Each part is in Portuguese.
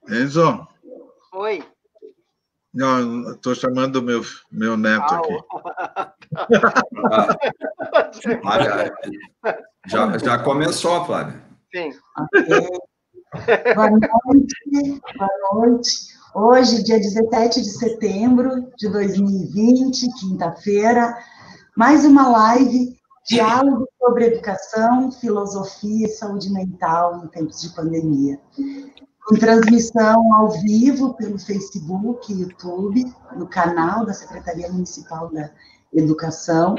Enzo, Oi. não, estou chamando meu neto aqui. Já começou, Flávia. Sim. Boa noite, boa noite. Hoje, dia 17 de setembro de 2020, quinta-feira, mais uma live, diálogo sobre educação, filosofia e saúde mental em tempos de pandemia. Com transmissão ao vivo pelo Facebook e YouTube, no canal da Secretaria Municipal da Educação.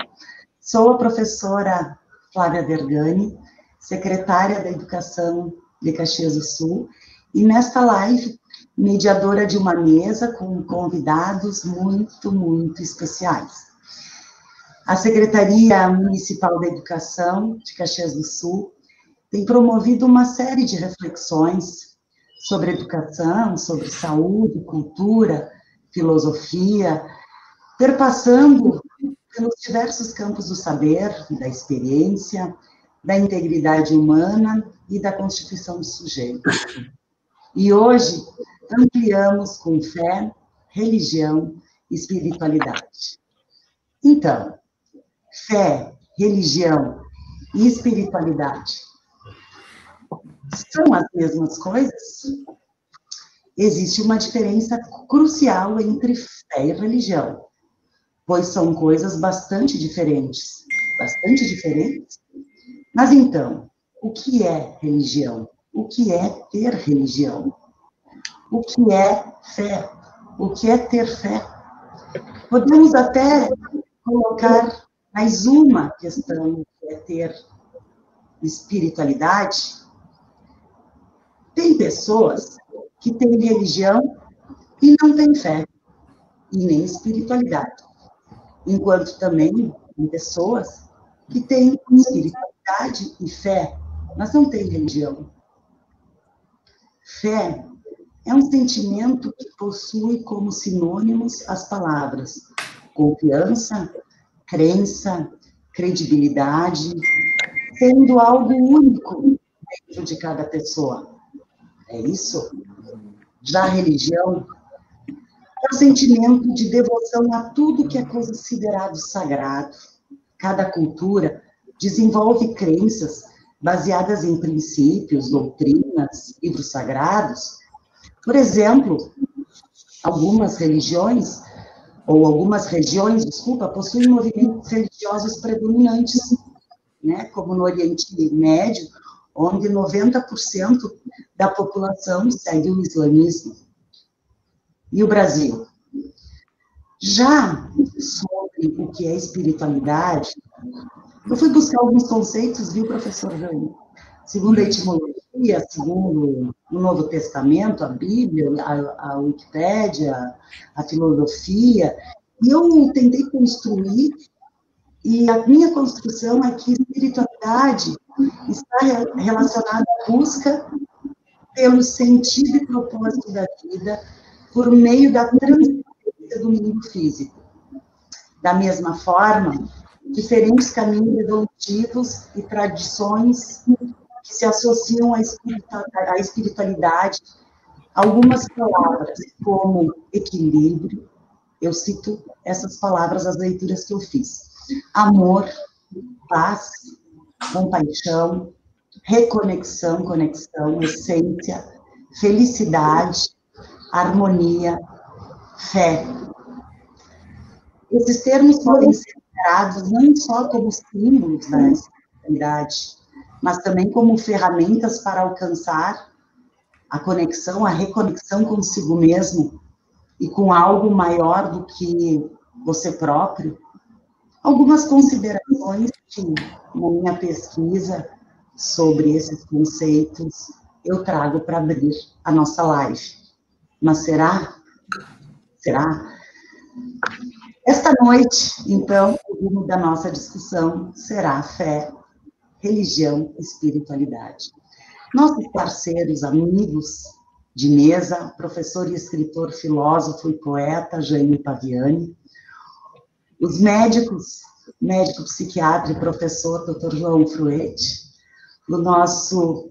Sou a professora Flávia Vergani, secretária da Educação de Caxias do Sul, e nesta live, mediadora de uma mesa com convidados muito especiais. A Secretaria Municipal da Educação de Caxias do Sul tem promovido uma série de reflexões sobre educação, sobre saúde, cultura, filosofia, perpassando pelos diversos campos do saber, da experiência, da integridade humana e da constituição do sujeito. E hoje ampliamos com fé, religião e espiritualidade. Então, fé, religião e espiritualidade são as mesmas coisas? Existe uma diferença crucial entre fé e religião, pois são coisas bastante diferentes. Mas então, o que é religião? O que é ter religião? O que é fé? O que é ter fé? Podemos até colocar mais uma questão, que é ter espiritualidade. Tem pessoas que têm religião e não têm fé, e nem espiritualidade. Enquanto também tem pessoas que têm espiritualidade e fé, mas não têm religião. Fé é um sentimento que possui como sinônimos as palavras confiança, crença, credibilidade, sendo algo único dentro de cada pessoa. É isso? Já a religião é o sentimento de devoção a tudo que é considerado sagrado. Cada cultura desenvolve crenças baseadas em princípios, doutrinas, livros sagrados. Por exemplo, algumas regiões, possuem movimentos religiosos predominantes, né, como no Oriente Médio, onde 90% da população segue o islamismo. E o Brasil? Já sobre o que é espiritualidade, eu fui buscar alguns conceitos, viu, professor Rani? Segundo a etimologia, segundo o Novo Testamento, a Bíblia, a Wikipédia, a filosofia, e eu tentei construir, e a minha construção é que espiritualidade está relacionada à busca pelo sentido e propósito da vida por meio da transcendência do mundo físico. Da mesma forma, diferentes caminhos evolutivos e tradições que se associam à espiritualidade, algumas palavras como equilíbrio, eu cito essas palavras das leituras que eu fiz: amor, paz, compaixão, reconexão, conexão, essência, felicidade, harmonia, fé. Esses termos podem ser considerados não só como símbolos da espiritualidade, mas também como ferramentas para alcançar a conexão, a reconexão consigo mesmo e com algo maior do que você próprio. Algumas considerações que, na minha pesquisa sobre esses conceitos, eu trago para abrir a nossa live. Mas será? Esta noite, então, o rumo da nossa discussão será fé, religião e espiritualidade. Nossos parceiros, amigos de mesa, professor e escritor, filósofo e poeta, Jaime Paviani, os médico psiquiatra e professor, Dr. João Fruete, o nosso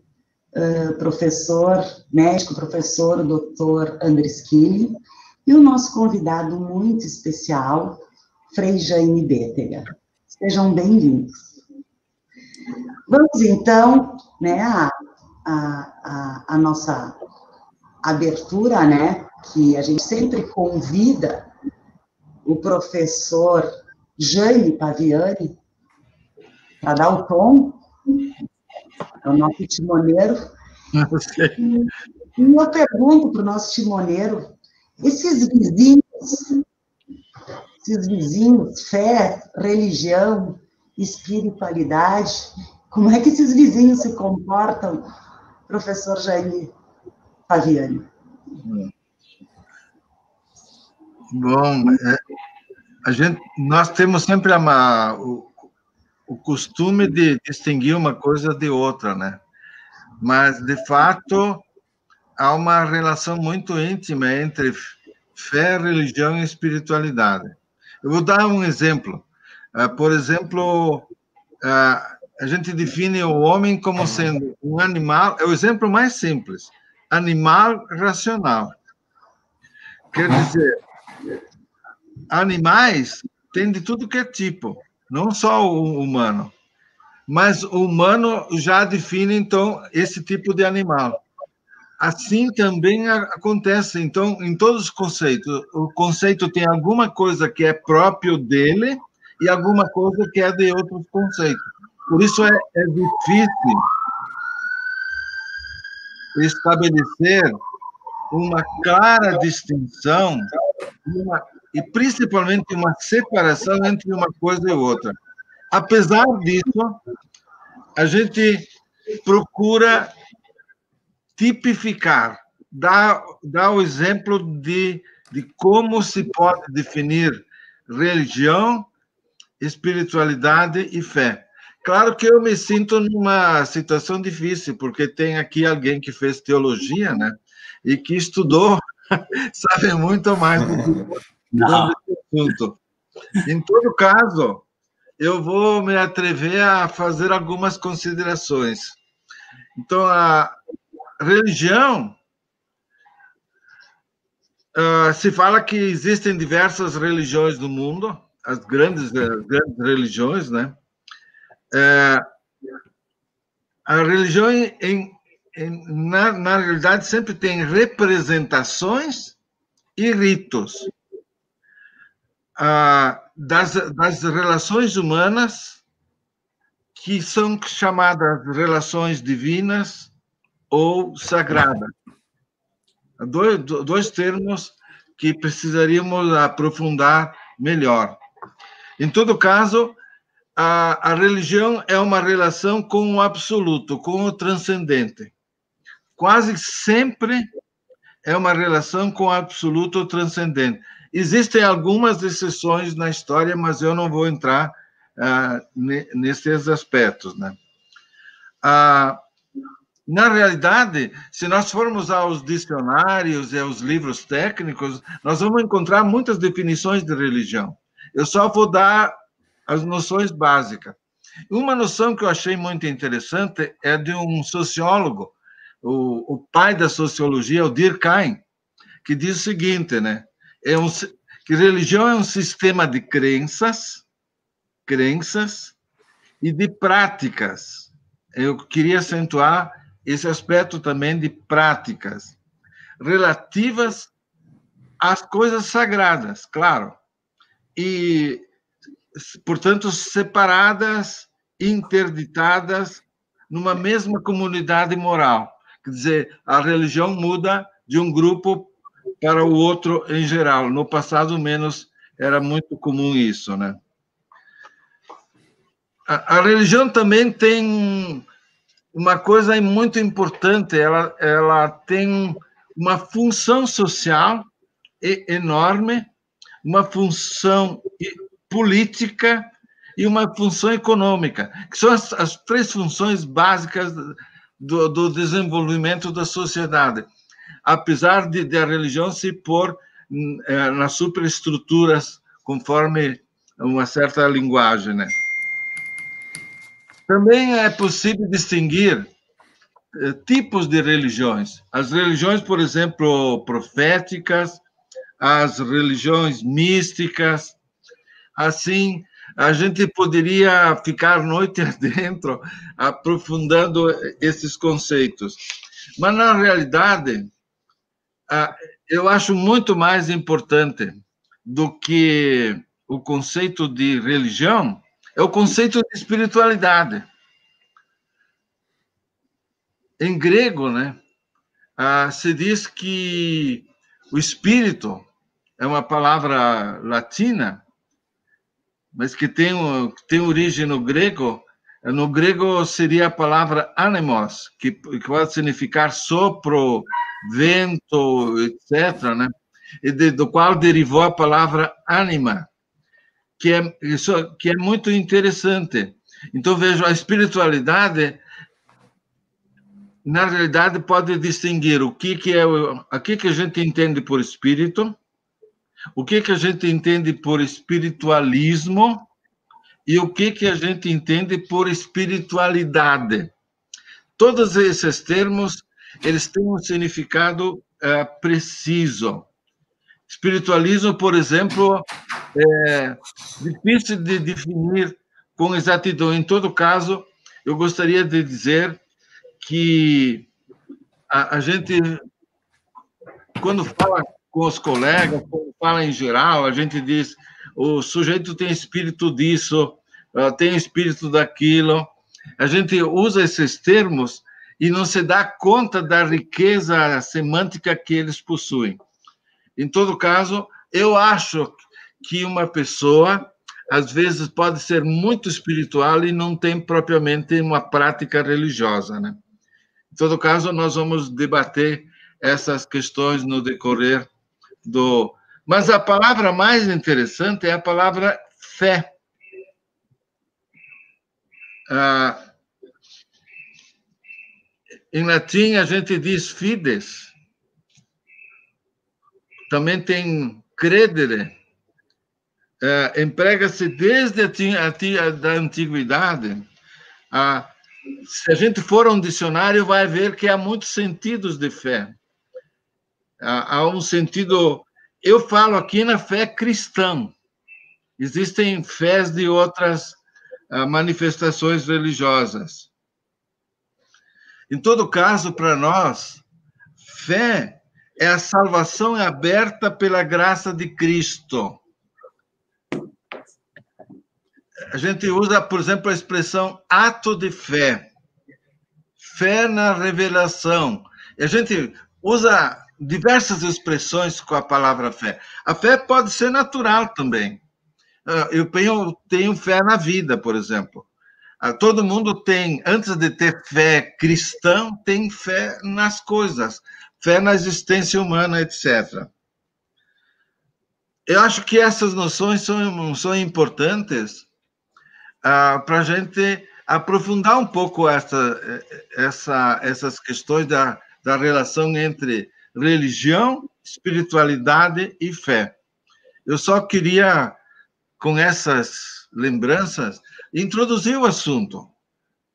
professor, médico, professor, doutor André Schilling, e o nosso convidado muito especial, Frei Jaime Bétega. Sejam bem-vindos. Vamos, então, né, a nossa abertura, né, que a gente sempre convida o professor Jaime Paviani para dar o tom, é o nosso timoneiro. E eu pergunto para o nosso timoneiro, esses vizinhos, fé, religião, espiritualidade, como é que esses vizinhos se comportam, professor Jaime Paviani? Bom, nós temos sempre o costume de distinguir uma coisa de outra, né? Mas, de fato, há uma relação muito íntima entre fé, religião e espiritualidade. Eu vou dar um exemplo. Por exemplo, a gente define o homem como sendo um animal, é o exemplo mais simples, animal racional. Quer dizer, animais têm de tudo que é tipo, não só o humano, mas o humano já define, então, esse tipo de animal. Assim também acontece, então, em todos os conceitos. O conceito tem alguma coisa que é próprio dele e alguma coisa que é de outros conceitos. Por isso é difícil estabelecer uma clara distinção e principalmente uma separação entre uma coisa e outra. Apesar disso, a gente procura tipificar, dar o exemplo de como se pode definir religião, espiritualidade e fé. Claro que eu me sinto numa situação difícil, porque tem aqui alguém que fez teologia, né? E que estudou, sabe muito mais do que eu sobre esse assunto. Em todo caso, eu vou me atrever a fazer algumas considerações. Então, a religião, se fala que existem diversas religiões no mundo, as grandes religiões, né? A religião, na realidade, sempre tem representações e ritos das relações humanas, que são chamadas relações divinas ou sagradas. Dois termos que precisaríamos aprofundar melhor. Em todo caso, a religião é uma relação com o absoluto, com o transcendente. Quase sempre é uma relação com o absoluto ou transcendente. Existem algumas exceções na história, mas eu não vou entrar nesses aspectos, né? Na realidade, se nós formos aos dicionários e aos livros técnicos, nós vamos encontrar muitas definições de religião. Eu só vou dar as noções básicas. Uma noção que eu achei muito interessante é de um sociólogo, o pai da sociologia, o Durkheim, que diz o seguinte, né? Que religião é um sistema de crenças e de práticas. Eu queria acentuar esse aspecto também de práticas relativas às coisas sagradas, claro, e, portanto, separadas, interditadas numa mesma comunidade moral. Quer dizer, a religião muda de um grupo para o outro em geral. No passado, menos, era muito comum isso, né? A religião também tem uma coisa muito importante, ela tem uma função social enorme, uma função política e uma função econômica, que são as três funções básicas do desenvolvimento da sociedade, apesar de a religião se pôr nas superestruturas conforme uma certa linguagem, né? Também é possível distinguir tipos de religiões. As religiões, por exemplo, proféticas, as religiões místicas. Assim, a gente poderia ficar noite adentro aprofundando esses conceitos. Mas, na realidade, eu acho muito mais importante do que o conceito de religião é o conceito de espiritualidade. Em grego, né, se diz que o espírito é uma palavra latina, mas que tem origem no grego. No grego seria a palavra anemos, que pode significar sopro, vento, etc., né? E do qual derivou a palavra anima, que é muito interessante. Então, vejo, a espiritualidade, na realidade, pode distinguir o que a gente entende por espírito, o que a gente entende por espiritualismo e o que a gente entende por espiritualidade. Todos esses termos, eles têm um significado preciso. Espiritualismo, por exemplo, é difícil de definir com exatidão. Em todo caso, eu gostaria de dizer que a gente, quando fala com os colegas, quando fala em geral, a gente diz: o sujeito tem espírito disso, tem espírito daquilo. A gente usa esses termos e não se dá conta da riqueza semântica que eles possuem. Em todo caso, eu acho que uma pessoa, às vezes, pode ser muito espiritual e não tem propriamente uma prática religiosa, né? Em todo caso, nós vamos debater essas questões no decorrer do... Mas a palavra mais interessante é a palavra fé. Em latim, a gente diz fides. Também tem credere. Emprega-se desde a antiguidade. Se a gente for a um dicionário, vai ver que há muitos sentidos de fé. Há um sentido... Eu falo aqui na fé cristã. Existem fés de outras manifestações religiosas. Em todo caso, para nós, fé é a salvação aberta pela graça de Cristo. A gente usa, por exemplo, a expressão ato de fé. Fé na revelação. A gente usa diversas expressões com a palavra fé. A fé pode ser natural também. Eu tenho fé na vida, por exemplo. Todo mundo tem, antes de ter fé cristã, tem fé nas coisas, fé na existência humana, etc. Eu acho que essas noções são importantes para a gente aprofundar um pouco essas questões da relação entre religião, espiritualidade e fé. Eu só queria, com essas lembranças, introduzir o assunto,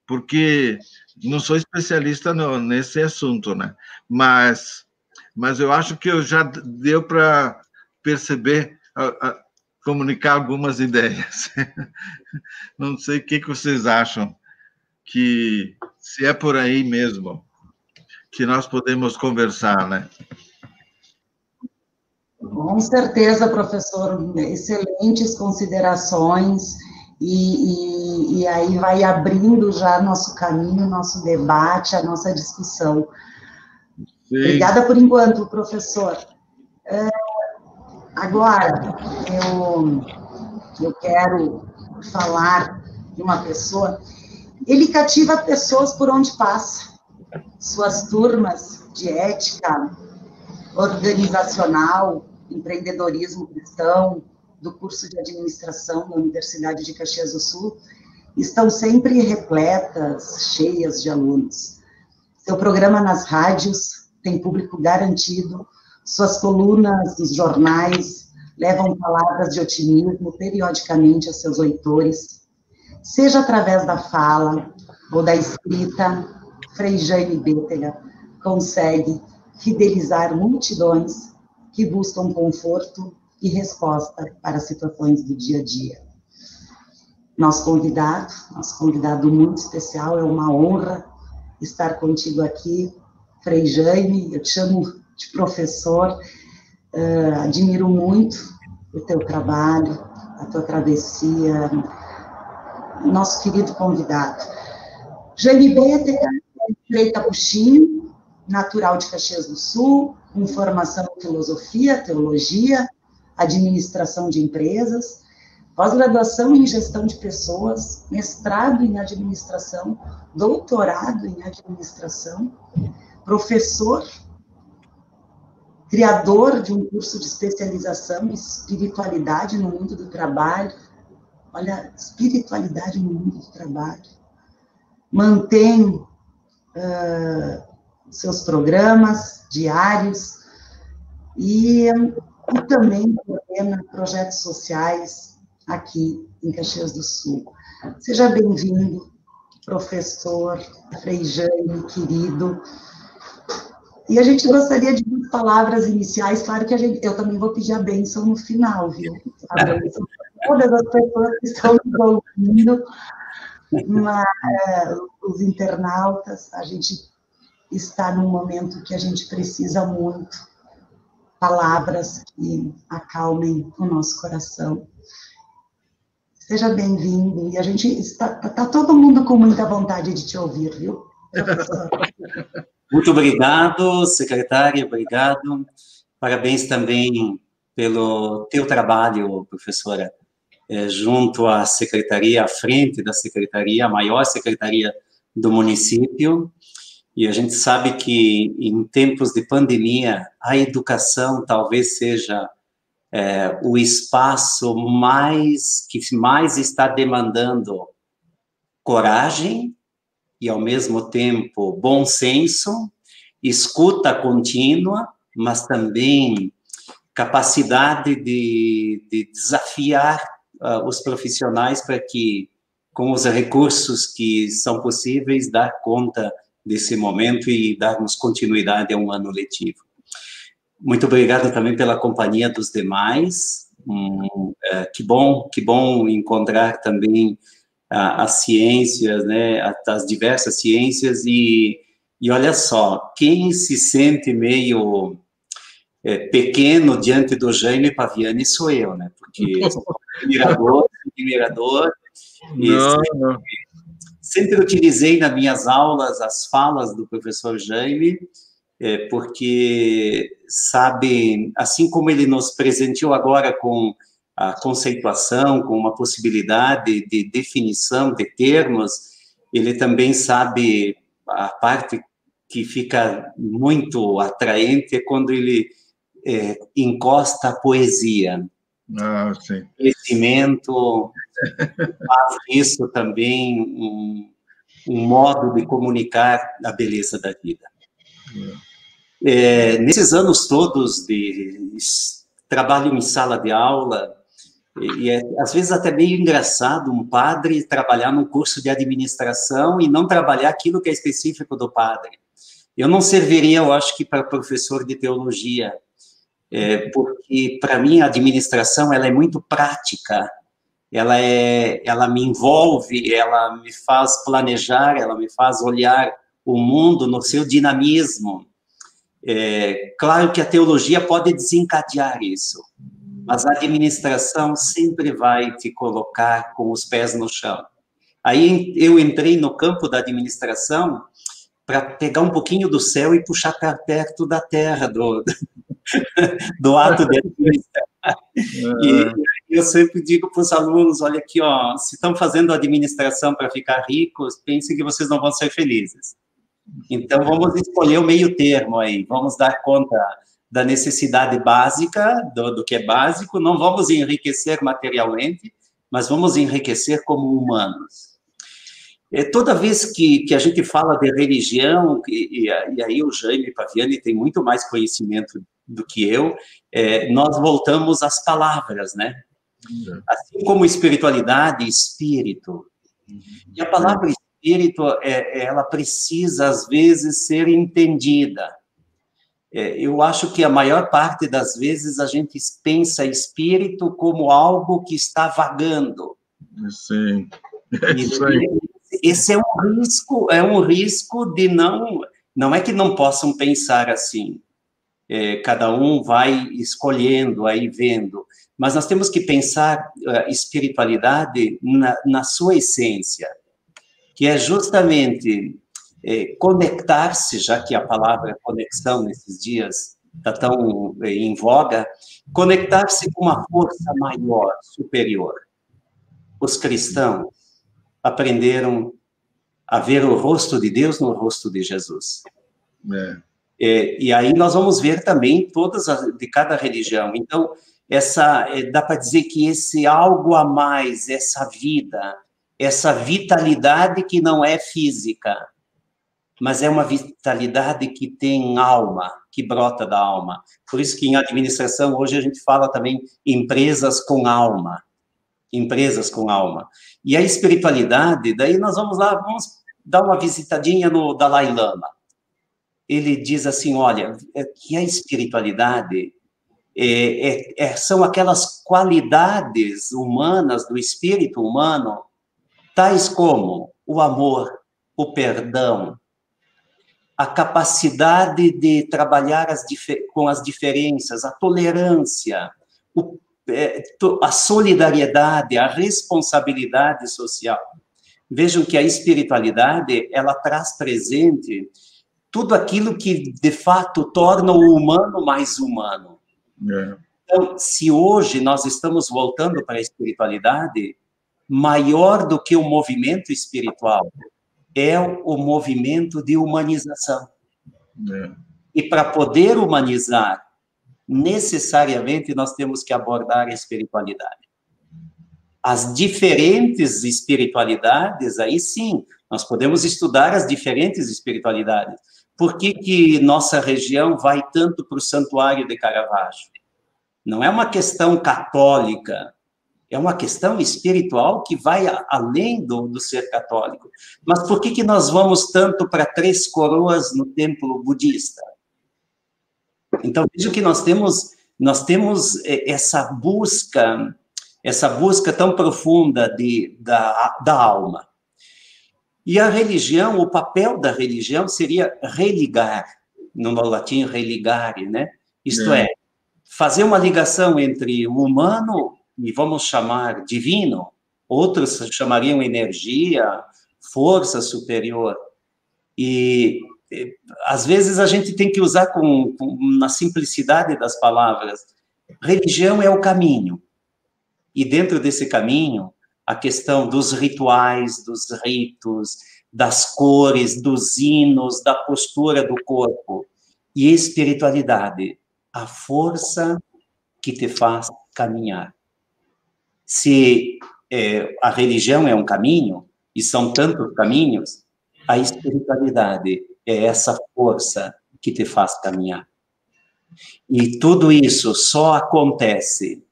porque não sou especialista nesse assunto, né? Mas eu acho que já deu para perceber, comunicar algumas ideias. Não sei o que vocês acham, que se é por aí mesmo que nós podemos conversar, né? Com certeza, professor, excelentes considerações, e aí vai abrindo já nosso caminho, nosso debate, a nossa discussão. Sim. Obrigada por enquanto, professor. Agora, eu quero falar de uma pessoa, ele cativa pessoas por onde passa, suas turmas de ética organizacional, empreendedorismo cristão, do curso de administração da Universidade de Caxias do Sul, estão sempre repletas, cheias de alunos. Seu programa nas rádios tem público garantido, suas colunas dos jornais levam palavras de otimismo periodicamente a seus leitores, seja através da fala ou da escrita, Frei Jaime Bétega consegue fidelizar multidões que buscam conforto e resposta para situações do dia a dia. Nosso convidado muito especial, é uma honra estar contigo aqui, Frei Jaime, eu te chamo de professor, admiro muito o teu trabalho, a tua travessia, nosso querido convidado. Jaime Bétega é Frei Capuchinho, natural de Caxias do Sul, com formação em filosofia, teologia, administração de empresas, pós-graduação em gestão de pessoas, mestrado em administração, doutorado em administração, professor, criador de um curso de especialização em espiritualidade no mundo do trabalho. Olha, espiritualidade no mundo do trabalho. Mantém seus programas diários e também coordena projetos sociais aqui em Caxias do Sul. Seja bem-vindo, professor Frei Jaime, querido. E a gente gostaria de palavras iniciais, claro que eu também vou pedir a bênção no final, viu? A bênção para todas as pessoas que estão nos ouvindo, os internautas, a gente está num momento que a gente precisa muito, palavras que acalmem o nosso coração. Seja bem-vindo, e a gente está todo mundo com muita vontade de te ouvir, viu, professor? Muito obrigado, secretária, obrigado. Parabéns também pelo teu trabalho, professora, junto à secretaria, à frente da secretaria, a maior secretaria do município. E a gente sabe que em tempos de pandemia, a educação talvez seja o espaço que mais está demandando coragem e, ao mesmo tempo, bom senso, escuta contínua, mas também capacidade de desafiar os profissionais para que, com os recursos que são possíveis, dar conta desse momento e darmos continuidade a um ano letivo. Muito obrigado também pela companhia dos demais. Que bom encontrar também as ciências, né, as diversas ciências, e olha só, quem se sente meio pequeno diante do Jaime Paviani sou eu, né, porque sou admirador, sempre utilizei nas minhas aulas as falas do professor Jaime, porque, sabe, assim como ele nos presenteou agora com a conceituação, com uma possibilidade de definição de termos, ele também sabe a parte que fica muito atraente é quando ele encosta a poesia. Sim. Conhecimento, faz isso também um modo de comunicar a beleza da vida. Nesses anos todos de trabalho em sala de aula, e às vezes até meio engraçado um padre trabalhar num curso de administração e não trabalhar aquilo que é específico do padre. Eu não serviria, eu acho, que para professor de teologia, porque, para mim, a administração ela é muito prática, ela me envolve, ela me faz planejar, ela me faz olhar o mundo no seu dinamismo. Claro que a teologia pode desencadear isso, mas a administração sempre vai te colocar com os pés no chão. Aí eu entrei no campo da administração para pegar um pouquinho do céu e puxar para perto da terra, do ato de administrar. E eu sempre digo para os alunos, olha aqui, ó, se estão fazendo administração para ficar ricos, pensem que vocês não vão ser felizes. Então, vamos escolher o meio termo aí, vamos dar conta da necessidade básica, do que é básico, não vamos enriquecer materialmente, mas vamos enriquecer como humanos. Toda vez que a gente fala de religião, e aí o Jaime Paviani tem muito mais conhecimento do que eu, nós voltamos às palavras, né? Assim como espiritualidade, espírito. E a palavra espírito, ela precisa, às vezes, ser entendida. Eu acho que a maior parte das vezes a gente pensa espírito como algo que está vagando. Sim, é isso aí. Esse é um risco de não é que não possam pensar assim. Cada um vai escolhendo, aí vendo, mas nós temos que pensar espiritualidade na sua essência, que é justamente conectar-se, já que a palavra conexão nesses dias está tão em voga, conectar-se com uma força maior, superior. Os cristãos aprenderam a ver o rosto de Deus no rosto de Jesus. E aí nós vamos ver também todas de cada religião. Então, dá para dizer que esse algo a mais, essa vida, essa vitalidade que não é física, mas é uma vitalidade que tem alma, que brota da alma. Por isso que em administração, hoje a gente fala também empresas com alma. Empresas com alma. E a espiritualidade, daí nós vamos dar uma visitadinha no Dalai Lama. Ele diz assim, olha, que a espiritualidade são aquelas qualidades humanas do espírito humano, tais como o amor, o perdão, a capacidade de trabalhar com as diferenças, a tolerância, a solidariedade, a responsabilidade social. Vejam que a espiritualidade, ela traz presente tudo aquilo que, de fato, torna o humano mais humano. Então, se hoje nós estamos voltando para a espiritualidade, maior do que o movimento espiritual é o movimento de humanização. E para poder humanizar, necessariamente nós temos que abordar a espiritualidade. As diferentes espiritualidades, aí sim, nós podemos estudar as diferentes espiritualidades. Por que nossa região vai tanto para o Santuário de Caravaggio? Não é uma questão católica, é uma questão espiritual que vai além do ser católico. Mas por que nós vamos tanto para Três Coroas no templo budista? Então, veja que nós temos essa busca tão profunda da alma. E a religião, o papel da religião seria religar, no latim religare, né? Isto é, fazer uma ligação entre o humano, e vamos chamar divino, outros chamariam energia, força superior, e às vezes a gente tem que usar na simplicidade das palavras, religião é o caminho, e dentro desse caminho, a questão dos rituais, dos ritos, das cores, dos hinos, da postura do corpo. E espiritualidade, a força que te faz caminhar. Se a religião é um caminho, e são tantos caminhos, a espiritualidade é essa força que te faz caminhar. E tudo isso só acontece,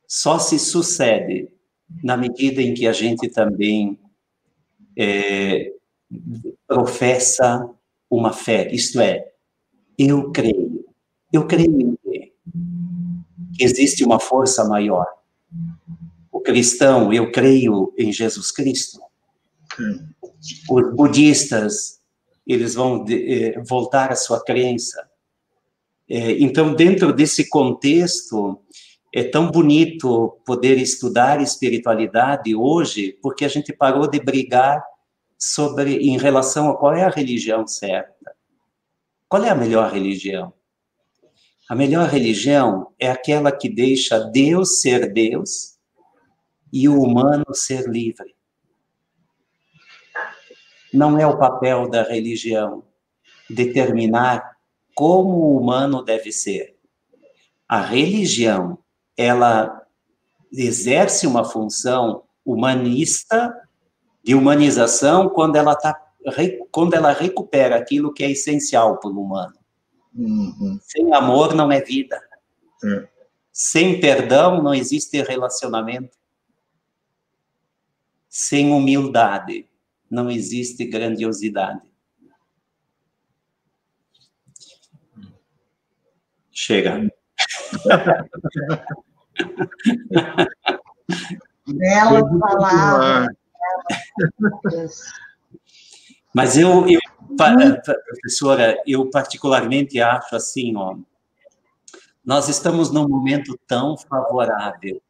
só se sucede na medida em que a gente também professa uma fé, isto é, eu creio em quê? Que existe uma força maior. O cristão, eu creio em Jesus Cristo. Os budistas, eles vão voltar à sua crença. Então, dentro desse contexto, é tão bonito poder estudar espiritualidade hoje, porque a gente parou de brigar em relação a qual é a religião certa. Qual é a melhor religião? A melhor religião é aquela que deixa Deus ser Deus e o humano ser livre. Não é o papel da religião determinar como o humano deve ser. A religião, ela exerce uma função humanista, de humanização, quando ela recupera aquilo que é essencial para o humano. Sem amor não é vida. Sem perdão não existe relacionamento. Sem humildade não existe grandiosidade. Chega. Belas palavras. Mas professora, eu particularmente acho assim, ó, nós estamos num momento tão favorável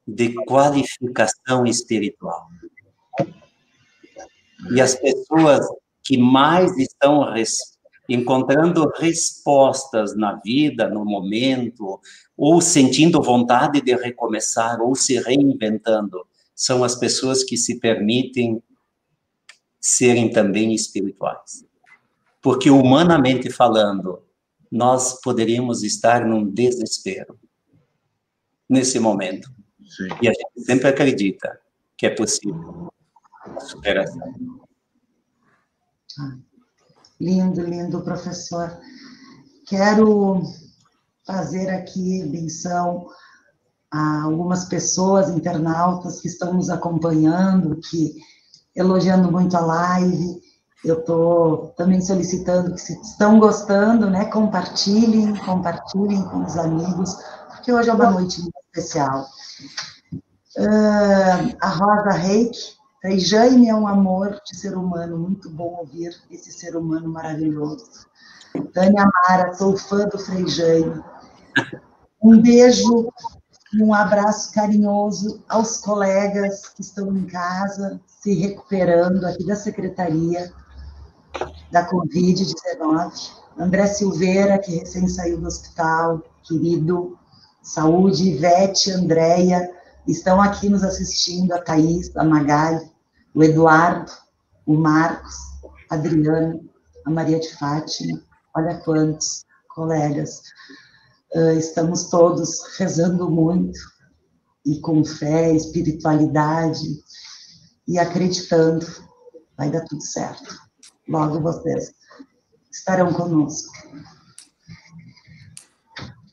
de qualificação espiritual. E as pessoas que mais estão encontrando respostas na vida, no momento, ou sentindo vontade de recomeçar, ou se reinventando, são as pessoas que se permitem serem também espirituais. Porque, humanamente falando, nós poderíamos estar num desespero nesse momento. Sim. E a gente sempre acredita que é possível a superação. Lindo, lindo, professor. Quero fazer aqui menção a algumas pessoas, internautas, que estão nos acompanhando, que elogiando muito a live. Eu estou também solicitando que, se estão gostando, né, compartilhem com os amigos, porque hoje é uma noite muito especial. A Rosa Reik, Jaime é um amor de ser humano, muito bom ouvir esse ser humano maravilhoso. Tânia Mara, sou fã do Frei Jaime. Um beijo e um abraço carinhoso aos colegas que estão em casa, se recuperando aqui da Secretaria da Covid-19. André Silveira, que recém saiu do hospital, querido, saúde, Ivete, Andréia, estão aqui nos assistindo, a Thaís, a Magali, o Eduardo, o Marcos, a Adriana, a Maria de Fátima, olha quantos colegas. Estamos todos rezando muito, e com fé, espiritualidade, e acreditando, vai dar tudo certo. Logo vocês estarão conosco.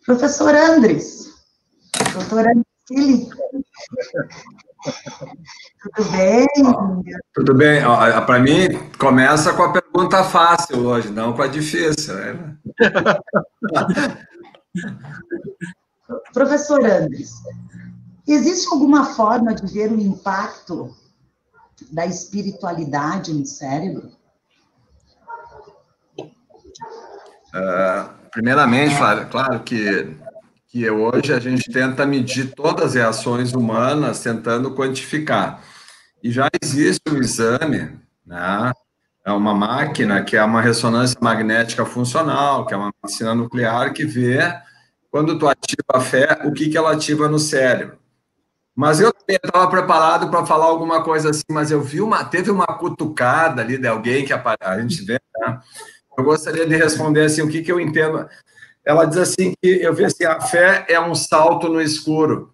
Professor Andres, doutor Andres, tudo bem? Tudo bem. Para mim, começa com a pergunta fácil hoje, não com a difícil. Né? Professor Andres, existe alguma forma de ver o impacto da espiritualidade no cérebro? Primeiramente, claro que hoje a gente tenta medir todas as reações humanas, tentando quantificar. E já existe um exame, né? É uma máquina que é uma ressonância magnética funcional, que é uma medicina nuclear, que vê, quando tu ativa a fé, o que ela ativa no cérebro. Mas eu também estava preparado para falar alguma coisa assim, mas eu vi teve uma cutucada ali de alguém que a gente vê, né? Eu gostaria de responder assim, o que eu entendo. Ela diz assim, que eu vi assim, a fé é um salto no escuro.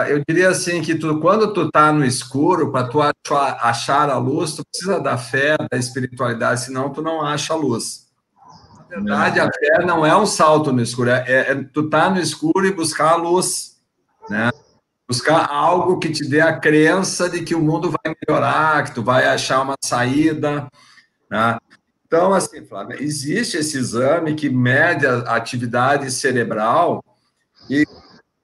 Eu diria assim, que quando tu está no escuro, para tu achar a luz, tu precisa da fé, da espiritualidade, senão tu não acha a luz. Na verdade, a fé não é um salto no escuro, tu tá no escuro e buscar a luz, né? Buscar algo que te dê a crença de que o mundo vai melhorar, que tu vai achar uma saída, né? Então, assim, Flávia, existe esse exame que mede a atividade cerebral e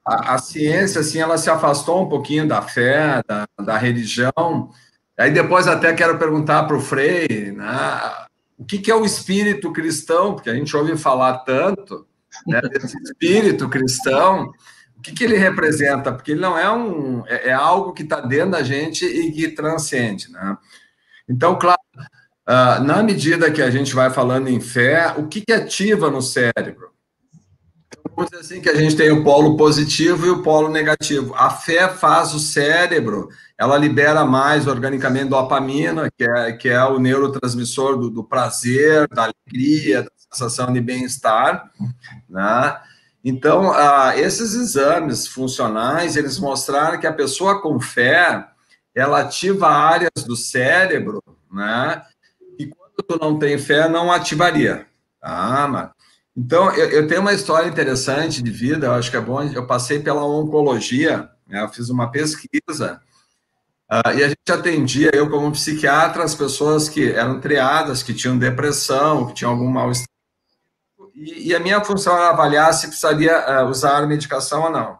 a ciência, assim, ela se afastou um pouquinho da fé, da religião. Aí depois até quero perguntar para o Frei, né, o que é o espírito cristão, porque a gente ouve falar tanto, né, desse espírito cristão, o que ele representa? Porque ele não é algo que está dentro da gente e que transcende, né? Então, claro, na medida que a gente vai falando em fé, o que ativa no cérebro? Vamos dizer assim que a gente tem o polo positivo e o polo negativo. A fé faz o cérebro, ela libera mais organicamente dopamina, que é o neurotransmissor do prazer, da alegria, da sensação de bem-estar, né? Então, esses exames funcionais, eles mostraram que a pessoa com fé, ela ativa áreas do cérebro, né? E quando tu não tem fé, não ativaria. Mas... Então, eu tenho uma história interessante de vida, eu acho que é bom, eu passei pela oncologia, né, eu fiz uma pesquisa, E a gente atendia, eu como psiquiatra, as pessoas que eram triadas, que tinham depressão, que tinham algum mal-estar. E a minha função era avaliar se precisaria usar medicação ou não.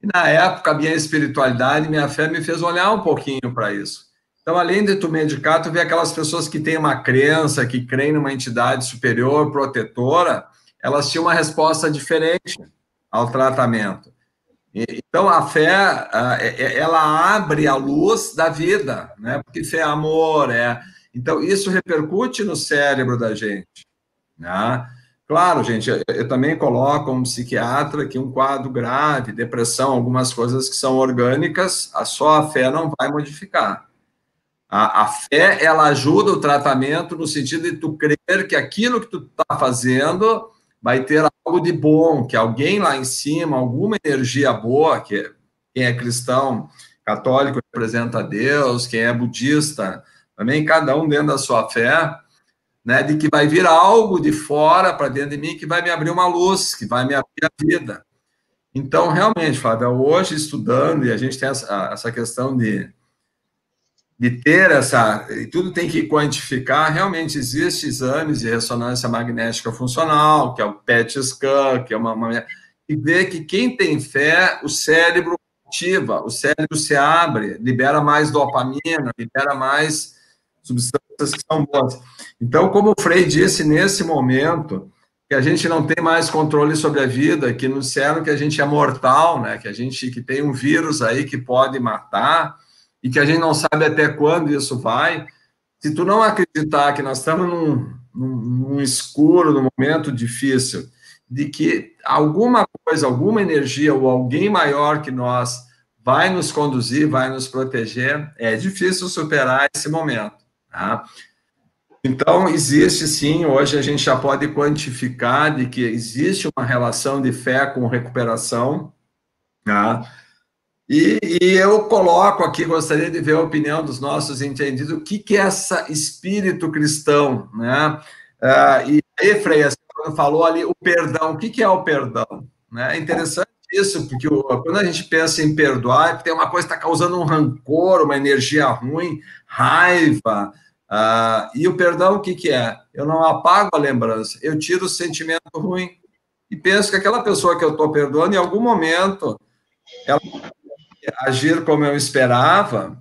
E na época, a minha espiritualidade, minha fé me fez olhar um pouquinho para isso. Então, além de tu medicar, tu vê aquelas pessoas que têm uma crença, que creem numa entidade superior, protetora, elas tinham uma resposta diferente ao tratamento. Então, a fé, ela abre a luz da vida, né? Porque fé é amor, Então, isso repercute no cérebro da gente, né? Claro, gente, eu também coloco como psiquiatra que um quadro grave, depressão, algumas coisas que são orgânicas, só a fé não vai modificar. A fé, ela ajuda o tratamento no sentido de tu crer que aquilo que tu está fazendo vai ter algo de bom, que alguém lá em cima, alguma energia boa, que quem é cristão, católico representa Deus, quem é budista, também cada um dentro da sua fé, né, de que vai vir algo de fora para dentro de mim que vai me abrir uma luz, que vai me abrir a vida. Então, realmente, Flávia, hoje estudando, e a gente tem essa questão de ter e tudo tem que quantificar, realmente existem exames de ressonância magnética funcional, que é o PET scan, que é e vê que quem tem fé, o cérebro ativa, o cérebro se abre, libera mais dopamina, libera mais substâncias que são boas. Então, como o Frei disse nesse momento, que a gente não tem mais controle sobre a vida, que nos disseram que a gente é mortal, né? Que tem um vírus aí que pode matar, e que a gente não sabe até quando isso vai. Se tu não acreditar que nós estamos num escuro, num momento difícil, de que alguma coisa, alguma energia ou alguém maior que nós vai nos conduzir, vai nos proteger, é difícil superar esse momento, tá? Então, existe sim, hoje a gente já pode quantificar de que existe uma relação de fé com recuperação, tá? E eu coloco aqui, gostaria de ver a opinião dos nossos entendidos, o que é esse espírito cristão, né? E aí, Frei, quando falou ali o perdão, o que é o perdão? Né? É interessante isso, porque quando a gente pensa em perdoar, é porque tem uma coisa que está causando um rancor, uma energia ruim, raiva. E o perdão, o que é? Eu não apago a lembrança, eu tiro o sentimento ruim e penso que aquela pessoa que eu estou perdoando, em algum momento, ela agir como eu esperava,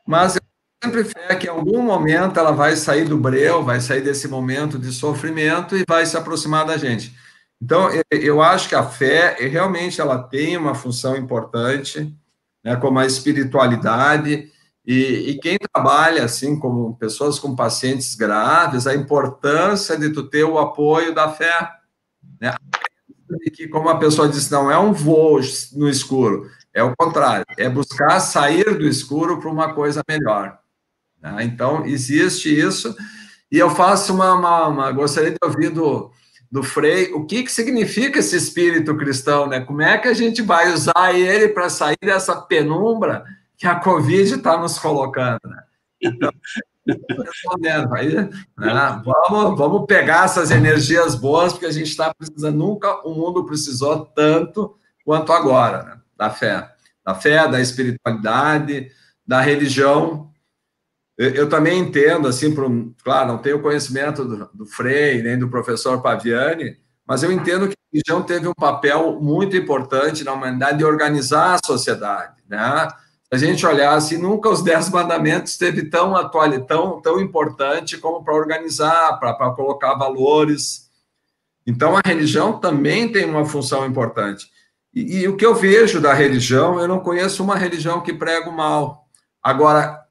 mas eu sempre fé que em algum momento ela vai sair do breu, vai sair desse momento de sofrimento e vai se aproximar da gente. Então, eu acho que a fé, realmente, ela tem uma função importante, né, como a espiritualidade, e quem trabalha, assim, como pessoas com pacientes graves, a importância de tu ter o apoio da fé, né? Que, como a pessoa disse, não é um voo no escuro, é o contrário, é buscar sair do escuro para uma coisa melhor. Né? Então, existe isso, e eu faço gostaria de ouvir do Frei, o que significa esse espírito cristão, né? Como é que a gente vai usar ele para sair dessa penumbra que a Covid está nos colocando, né? Então, respondendo aí, né? Vamos pegar essas energias boas, porque a gente está precisando, nunca o mundo precisou tanto quanto agora, né? Da fé, da espiritualidade, da religião. Eu também entendo, assim, claro, não tenho conhecimento do Frei, nem do professor Paviani, mas eu entendo que a religião teve um papel muito importante na humanidade de organizar a sociedade, né? Se a gente olhar assim, nunca os 10 mandamentos esteve tão atual, tão importante como para organizar, para colocar valores. Então, a religião também tem uma função importante. E o que eu vejo da religião, eu não conheço uma religião que prega o mal. Agora,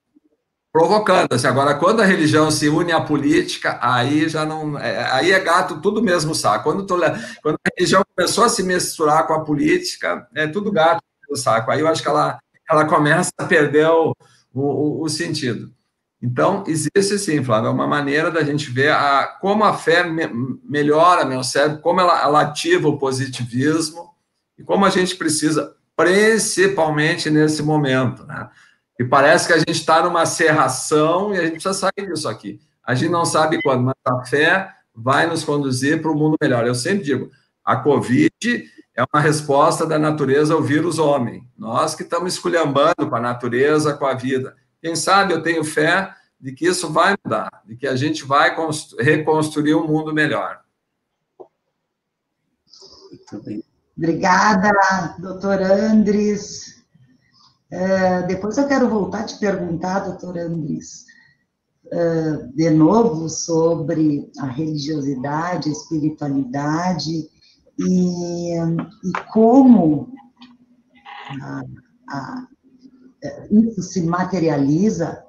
provocando, assim, agora, quando a religião se une à política, aí já não... aí é gato tudo mesmo saco. Quando a religião começou a se misturar com a política, é tudo gato no saco. Aí eu acho que ela começa a perder o sentido. Então, existe sim, Flávio, uma maneira da gente ver como a fé melhora meu cérebro, como ela ativa o positivismo e como a gente precisa, principalmente nesse momento, né? E parece que a gente está numa cerração e a gente precisa sair disso aqui. A gente não sabe quando, mas a fé vai nos conduzir para um mundo melhor. Eu sempre digo, a Covid é uma resposta da natureza ao vírus homem. Nós que estamos esculhambando com a natureza, com a vida. Quem sabe eu tenho fé de que isso vai mudar, de que a gente vai reconstruir um mundo melhor. Muito bem. Obrigada, doutor Andres. Depois eu quero voltar a te perguntar, doutor Andres, de novo sobre a religiosidade, a espiritualidade e como isso se materializa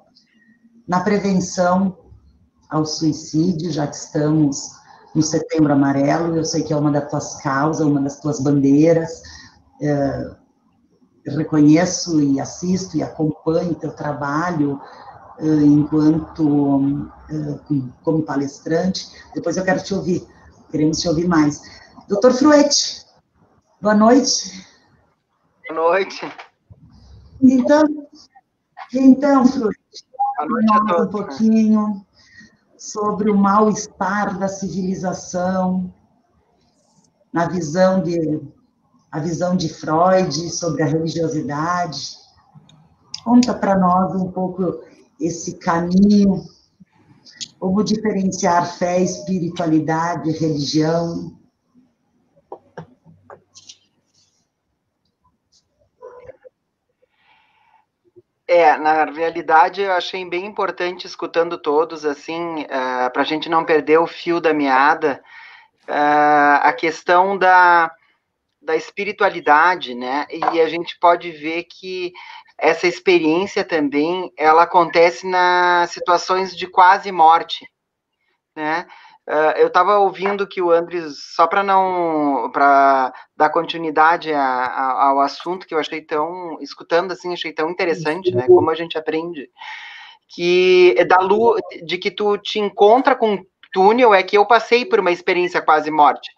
na prevenção ao suicídio, já que estamos no Setembro Amarelo. Eu sei que é uma das tuas causas, uma das tuas bandeiras. Reconheço e assisto e acompanho teu trabalho enquanto como palestrante. Depois eu quero te ouvir, queremos te ouvir mais. Doutor Fruetti, boa noite. Boa noite. Então, Fruetti, boa noite a todos. Um pouquinho sobre o mal-estar da civilização, a visão de Freud sobre a religiosidade. Conta para nós um pouco esse caminho, como diferenciar fé, espiritualidade, religião. Na realidade, eu achei bem importante, escutando todos, assim, para a gente não perder o fio da meada, a questão da espiritualidade, né? E a gente pode ver que essa experiência também, ela acontece nas situações de quase morte, né? Eu estava ouvindo que o Andres, só para dar continuidade ao assunto, que eu achei escutando assim, achei tão interessante, né? Como a gente aprende, que de que tu te encontra com um túnel, é que eu passei por uma experiência quase morte.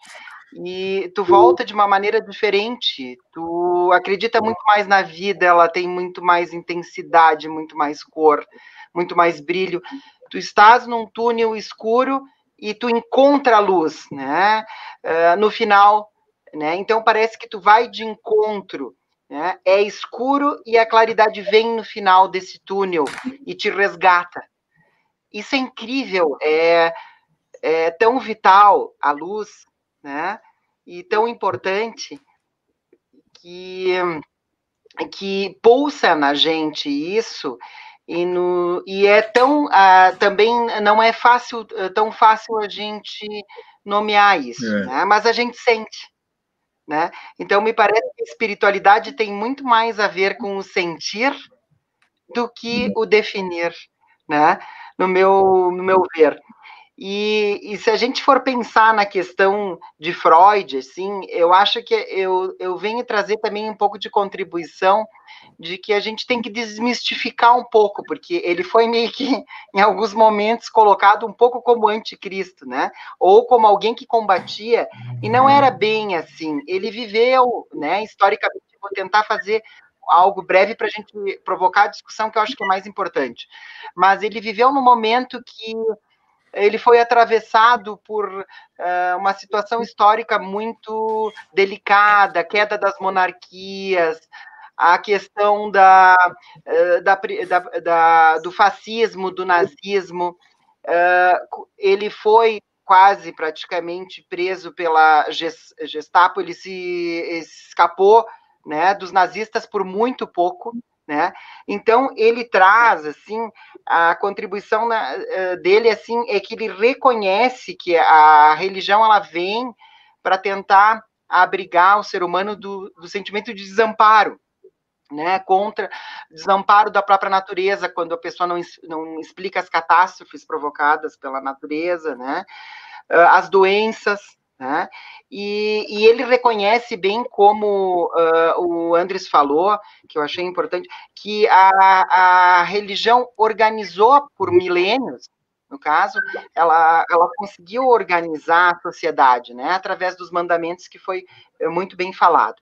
E tu volta de uma maneira diferente, tu acredita muito mais na vida, ela tem muito mais intensidade, muito mais cor, muito mais brilho. Tu estás num túnel escuro e tu encontra a luz, né? No final, né? Então parece que tu vai de encontro, né? É escuro e a claridade vem no final desse túnel e te resgata. Isso é incrível, é tão vital a luz, né? E tão importante que pulsa na gente isso, e é tão também não é tão fácil a gente nomear isso, né? Mas a gente sente, né? Então me parece que a espiritualidade tem muito mais a ver com o sentir do que o definir, né? No meu ver. E se a gente for pensar na questão de Freud, assim, eu acho que eu venho trazer também um pouco de contribuição de que a gente tem que desmistificar um pouco, porque ele foi meio que, em alguns momentos, colocado um pouco como anticristo, né? Ou como alguém que combatia, e não era bem assim. Ele viveu, né, historicamente, vou tentar fazer algo breve para a gente provocar a discussão, que eu acho que é mais importante. Mas ele viveu num momento que ele foi atravessado por uma situação histórica muito delicada, a queda das monarquias, a questão do fascismo, do nazismo. Ele foi quase praticamente preso pela Gestapo, ele se escapou, né, dos nazistas por muito pouco, né? Então ele traz assim a contribuição dele assim é que ele reconhece que a religião ela vem para tentar abrigar o ser humano do sentimento de desamparo, né, contra desamparo da própria natureza, quando a pessoa não explica as catástrofes provocadas pela natureza, né, as doenças, né, e ele reconhece bem, como o Andres falou, que eu achei importante, que a religião organizou por milênios, no caso, ela conseguiu organizar a sociedade, né, através dos mandamentos, que foi muito bem falado.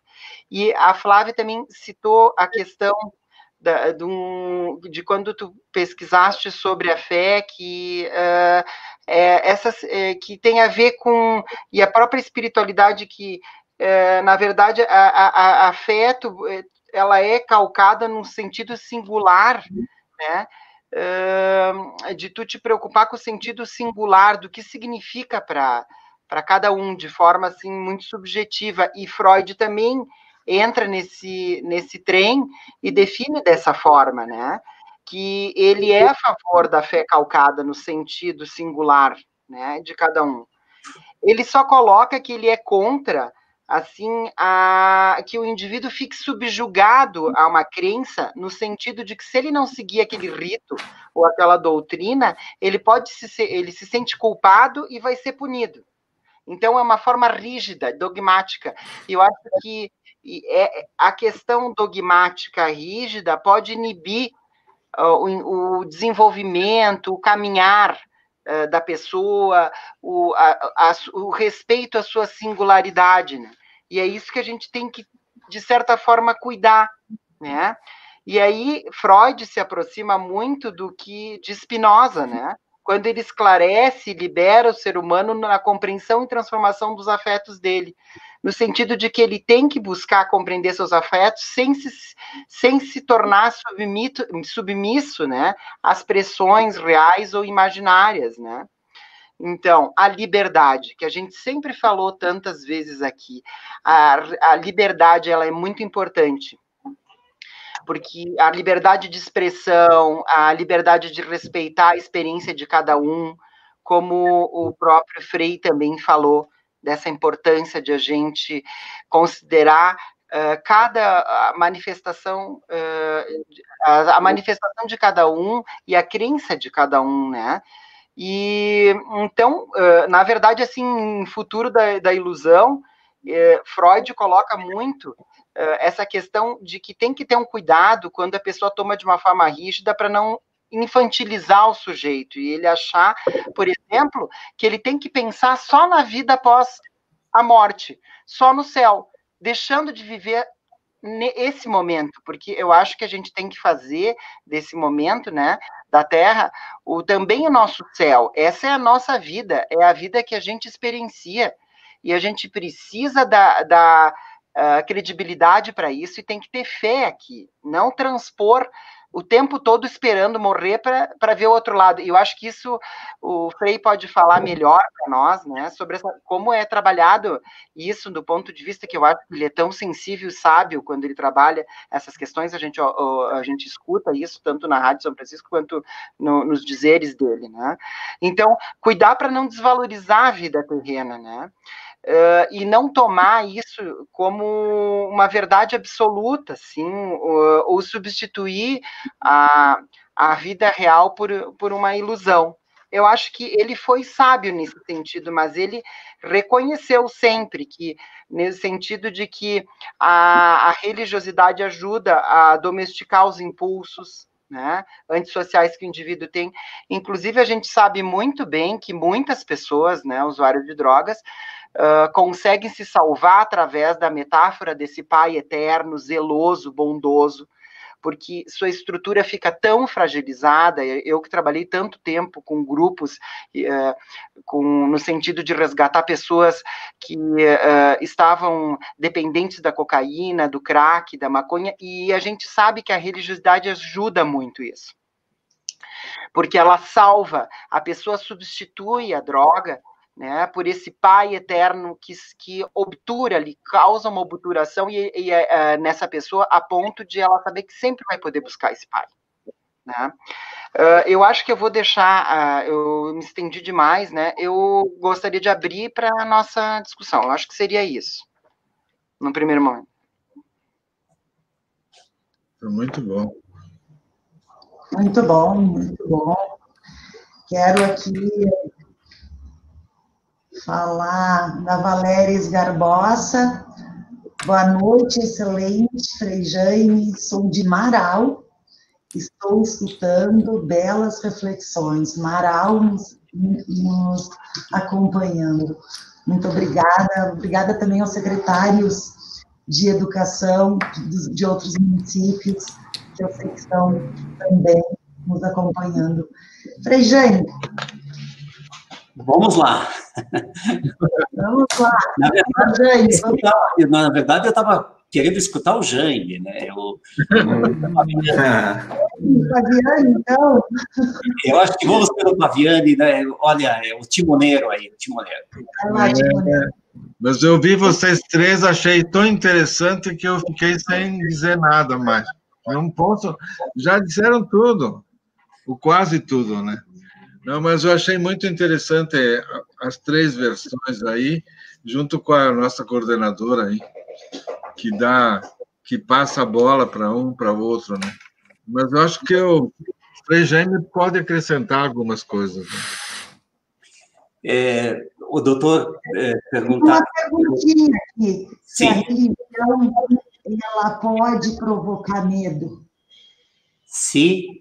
E a Flávia também citou a questão de quando tu pesquisaste sobre a fé, que que tem a ver com, e a própria espiritualidade que na verdade, a afeto, ela é calcada num sentido singular, né? De tu te preocupar com o sentido singular, do que significa para cada um, de forma assim muito subjetiva. E Freud também entra nesse trem e define dessa forma, né? Que ele é a favor da fé calcada no sentido singular, né, de cada um. Ele só coloca que ele é contra, assim, que o indivíduo fique subjugado a uma crença, no sentido de que se ele não seguir aquele rito ou aquela doutrina, ele se sente culpado e vai ser punido. Então é uma forma rígida, dogmática. E eu acho que a questão dogmática rígida pode inibir o desenvolvimento, o caminhar da pessoa, o respeito à sua singularidade, né? E é isso que a gente tem que, de certa forma, cuidar, né? E aí Freud se aproxima muito de Spinoza, né? Quando ele esclarece e libera o ser humano na compreensão e transformação dos afetos dele, no sentido de que ele tem que buscar compreender seus afetos sem se tornar submisso, né, às pressões reais ou imaginárias, né? Então, a liberdade, que a gente sempre falou tantas vezes aqui, a liberdade, ela é muito importante, porque a liberdade de expressão, a liberdade de respeitar a experiência de cada um, como o próprio Frei também falou, dessa importância de a gente considerar cada manifestação, a manifestação de cada um e a crença de cada um, né? E, então, na verdade, assim, em Futuro da Ilusão, Freud coloca muito essa questão de que tem que ter um cuidado quando a pessoa toma de uma forma rígida para não infantilizar o sujeito, e ele achar, por exemplo, que ele tem que pensar só na vida após a morte, só no céu, deixando de viver esse momento, porque eu acho que a gente tem que fazer desse momento, né, da Terra, também o nosso céu. Essa é a nossa vida, é a vida que a gente experiencia, e a gente precisa da credibilidade para isso, e tem que ter fé aqui, não transpor o tempo todo esperando morrer para ver o outro lado. E eu acho que isso o Frei pode falar melhor para nós, né, sobre como é trabalhado isso do ponto de vista que eu acho que ele é tão sensível e sábio quando ele trabalha essas questões. A gente escuta isso tanto na Rádio São Francisco quanto nos dizeres dele, né? Então, cuidar para não desvalorizar a vida terrena, né? E não tomar isso como uma verdade absoluta, assim, ou substituir a vida real por uma ilusão. Eu acho que ele foi sábio nesse sentido, mas ele reconheceu sempre que, nesse sentido de que a religiosidade ajuda a domesticar os impulsos, né, antissociais que o indivíduo tem. Inclusive, a gente sabe muito bem que muitas pessoas, né, usuários de drogas, conseguem se salvar através da metáfora desse pai eterno, zeloso, bondoso, porque sua estrutura fica tão fragilizada. Eu que trabalhei tanto tempo com grupos, no sentido de resgatar pessoas que estavam dependentes da cocaína, do crack, da maconha, e a gente sabe que a religiosidade ajuda muito isso, porque ela salva, a pessoa substitui a droga, né, por esse pai eterno que obtura ali, causa uma obturação nessa pessoa, a ponto de ela saber que sempre vai poder buscar esse pai, né? Eu acho que eu vou deixar, eu me estendi demais, né? Eu gostaria de abrir para a nossa discussão. Eu acho que seria isso, no primeiro momento. Muito bom. Muito bom, muito bom. Quero aqui falar da Valéria Esgarbosa. Boa noite, excelente, Frei Jaime, sou de Marau, estou escutando belas reflexões. Marau nos acompanhando. Muito obrigada. Obrigada também aos secretários de educação de outros municípios, que eu sei que estão também nos acompanhando. Frei Jaime. Vamos lá. Vamos lá. Na verdade, eu estava querendo escutar o Jaime, né? Fabiane, então. Eu acho que vamos pelo Fabiane, né? Olha, é o timoneiro aí, o timoneiro. Mas eu vi vocês três, achei tão interessante que eu fiquei sem dizer nada mais. Não posso... Já disseram tudo, ou quase tudo, né? Não, mas eu achei muito interessante as três versões aí, junto com a nossa coordenadora aí, que passa a bola para um, para o outro, né? Mas eu acho que o Frei Jaime pode acrescentar algumas coisas. Né? O doutor perguntar... Uma perguntinha aqui. Se a religião ela pode provocar medo? Se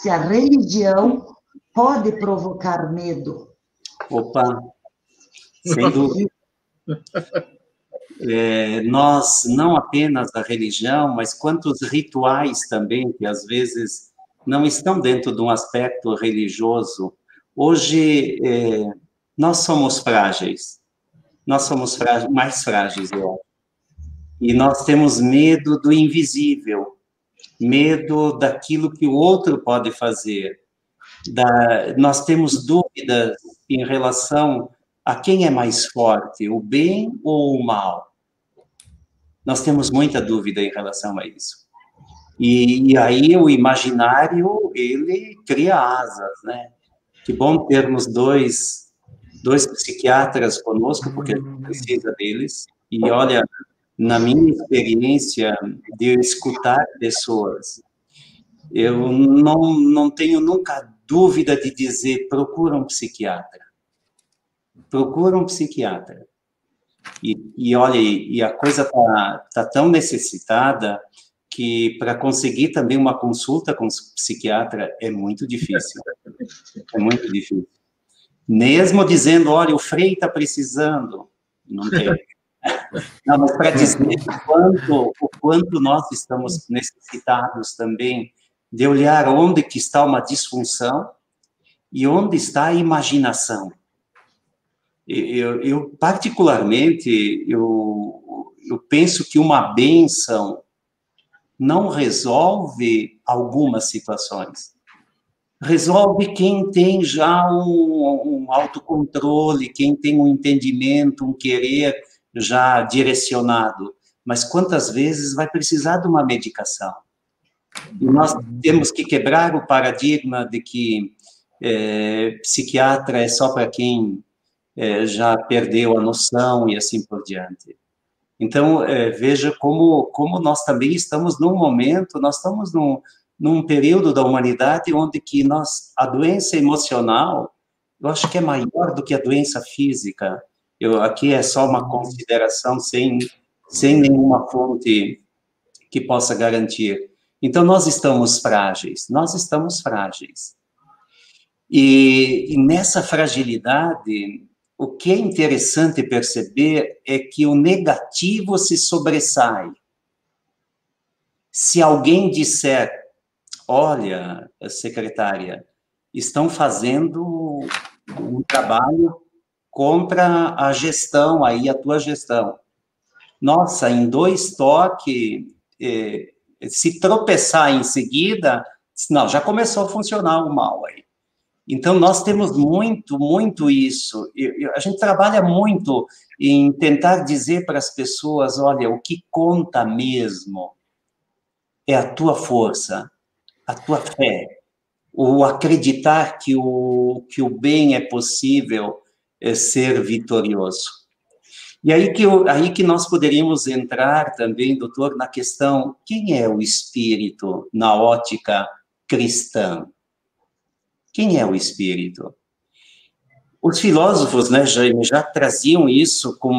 a religião pode provocar medo? Opa, sem dúvida. Nós, não apenas a religião, mas quantos rituais também, que às vezes não estão dentro de um aspecto religioso. Hoje, nós somos frágeis. Nós somos mais frágeis, eu acho. E nós temos medo do invisível, medo daquilo que o outro pode fazer. Nós temos dúvidas em relação a quem é mais forte, o bem ou o mal. Nós temos muita dúvida em relação a isso. E aí o imaginário, ele cria asas, né? Que bom termos dois psiquiatras conosco, porque a gente precisa deles. E olha, na minha experiência de escutar pessoas, eu não tenho nunca dúvida de dizer, procura um psiquiatra. Procura um psiquiatra. E olha, e a coisa tá tão necessitada que para conseguir também uma consulta com o psiquiatra é muito difícil. É muito difícil. Mesmo dizendo, olha, o Frei está precisando, não tem. Não, mas para dizer o quanto nós estamos necessitados também de olhar onde que está uma disfunção e onde está a imaginação. Eu particularmente, eu penso que uma bênção não resolve algumas situações. Resolve quem tem já um autocontrole, quem tem um entendimento, um querer já direcionado. Mas quantas vezes vai precisar de uma medicação? E nós temos que quebrar o paradigma de que psiquiatra é só para quem já perdeu a noção e assim por diante. Então, veja como nós também estamos num momento, nós estamos num período da humanidade onde que a doença emocional, eu acho que é maior do que a doença física. Aqui é só uma consideração sem nenhuma fonte que possa garantir. Então, nós estamos frágeis. E nessa fragilidade, o que é interessante perceber é que o negativo se sobressai. Se alguém disser, olha, secretária, estão fazendo um trabalho contra a gestão, aí a tua gestão. Nossa, em 2 toques, se tropeçar em seguida, não, já começou a funcionar o mal aí. Então, nós temos muito isso. A gente trabalha muito em tentar dizer para as pessoas, olha, o que conta mesmo é a tua força, a tua fé, o acreditar que o bem é possível ser vitorioso. E aí que nós poderíamos entrar também, doutor, na questão, quem é o espírito na ótica cristã? Quem é o espírito? Os filósofos, né, já traziam isso com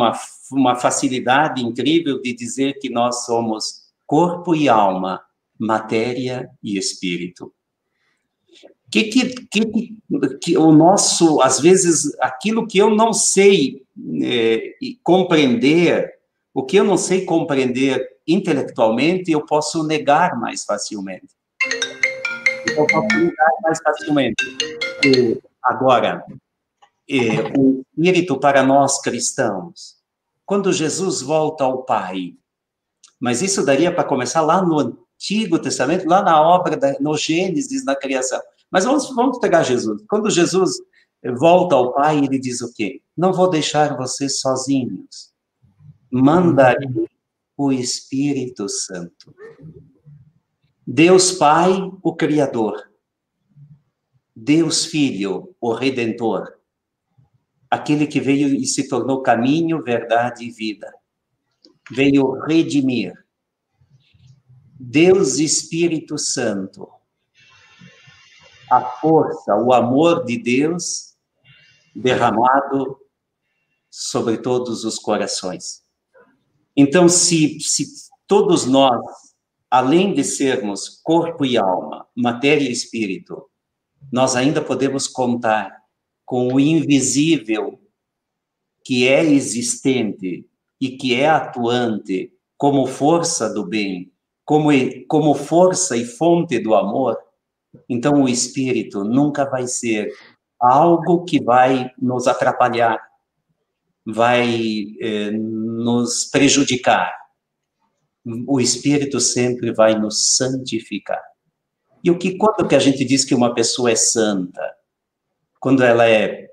uma facilidade incrível de dizer que nós somos corpo e alma, matéria e espírito. Que o nosso, às vezes, aquilo que eu não sei compreender, o que eu não sei compreender intelectualmente, eu posso negar mais facilmente. Eu posso negar mais facilmente. Agora, o Espírito para nós cristãos, quando Jesus volta ao Pai, mas isso daria para começar lá no Antigo Testamento, lá na obra, no Gênesis, na criação. Mas vamos pegar Jesus. Quando Jesus volta ao Pai, ele diz o quê? Não vou deixar vocês sozinhos. Mandarei o Espírito Santo. Deus Pai, o Criador. Deus Filho, o Redentor. Aquele que veio e se tornou caminho, verdade e vida. Veio redimir. Deus Espírito Santo. A força, o amor de Deus derramado sobre todos os corações. Então, se todos nós, além de sermos corpo e alma, matéria e espírito, nós ainda podemos contar com o invisível que é existente e que é atuante como força do bem, como força e fonte do amor, então o Espírito nunca vai ser algo que vai nos atrapalhar, vai nos prejudicar. O Espírito sempre vai nos santificar. E quando que a gente diz que uma pessoa é santa? Quando ela é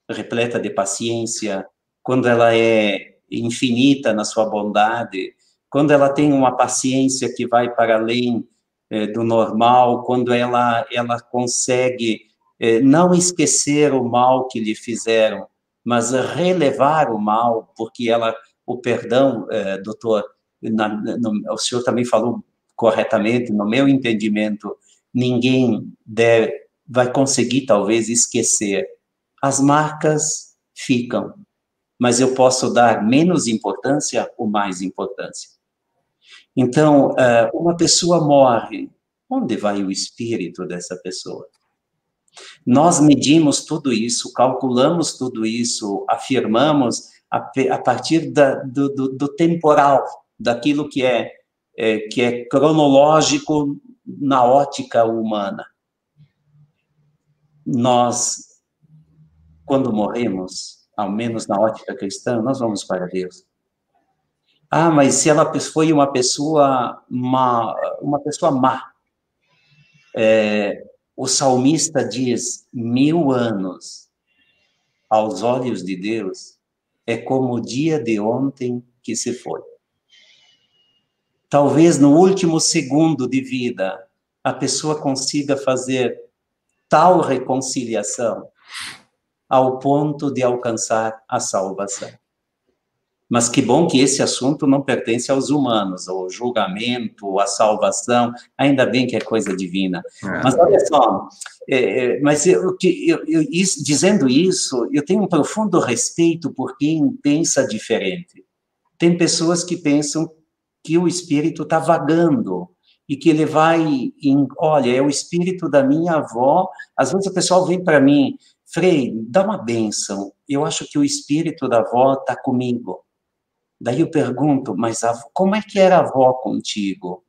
repleta de paciência, quando ela é infinita na sua bondade, quando ela tem uma paciência que vai para além do normal, quando ela consegue não esquecer o mal que lhe fizeram, mas relevar o mal, porque o perdão, doutor, o senhor também falou corretamente, no meu entendimento, ninguém vai conseguir, talvez, esquecer. As marcas ficam, mas eu posso dar menos importância ou mais importância. Então, uma pessoa morre, onde vai o espírito dessa pessoa? Nós medimos tudo isso, calculamos tudo isso, afirmamos a partir do temporal, daquilo que é cronológico na ótica humana. Nós, quando morremos, ao menos na ótica cristã, nós vamos para Deus. Ah, mas se ela foi uma pessoa má, o salmista diz, 1000 anos aos olhos de Deus é como o dia de ontem que se foi. Talvez no último segundo de vida a pessoa consiga fazer tal reconciliação ao ponto de alcançar a salvação. Mas que bom que esse assunto não pertence aos humanos, o julgamento, a salvação, ainda bem que é coisa divina. Mas olha só, dizendo isso, eu tenho um profundo respeito por quem pensa diferente. Tem pessoas que pensam que o espírito está vagando, e que ele vai, olha, é o espírito da minha avó. Às vezes o pessoal vem para mim, Frei, dá uma bênção, eu acho que o espírito da avó está comigo. Daí eu pergunto, mas como é que era a avó contigo?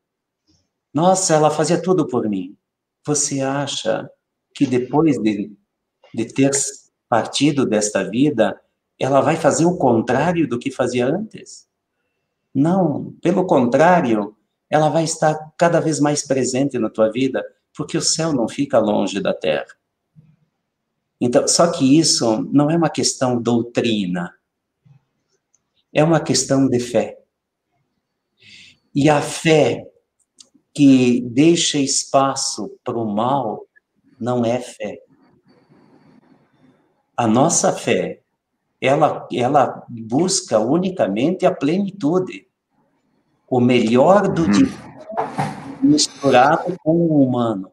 Nossa, ela fazia tudo por mim. Você acha que depois de ter partido desta vida, ela vai fazer o contrário do que fazia antes? Não, pelo contrário, ela vai estar cada vez mais presente na tua vida, porque o céu não fica longe da terra. Então, só que isso não é uma questão doutrina, é uma questão de fé. E a fé que deixa espaço para o mal não é fé. A nossa fé, ela busca unicamente a plenitude, o melhor do divino misturado com o humano.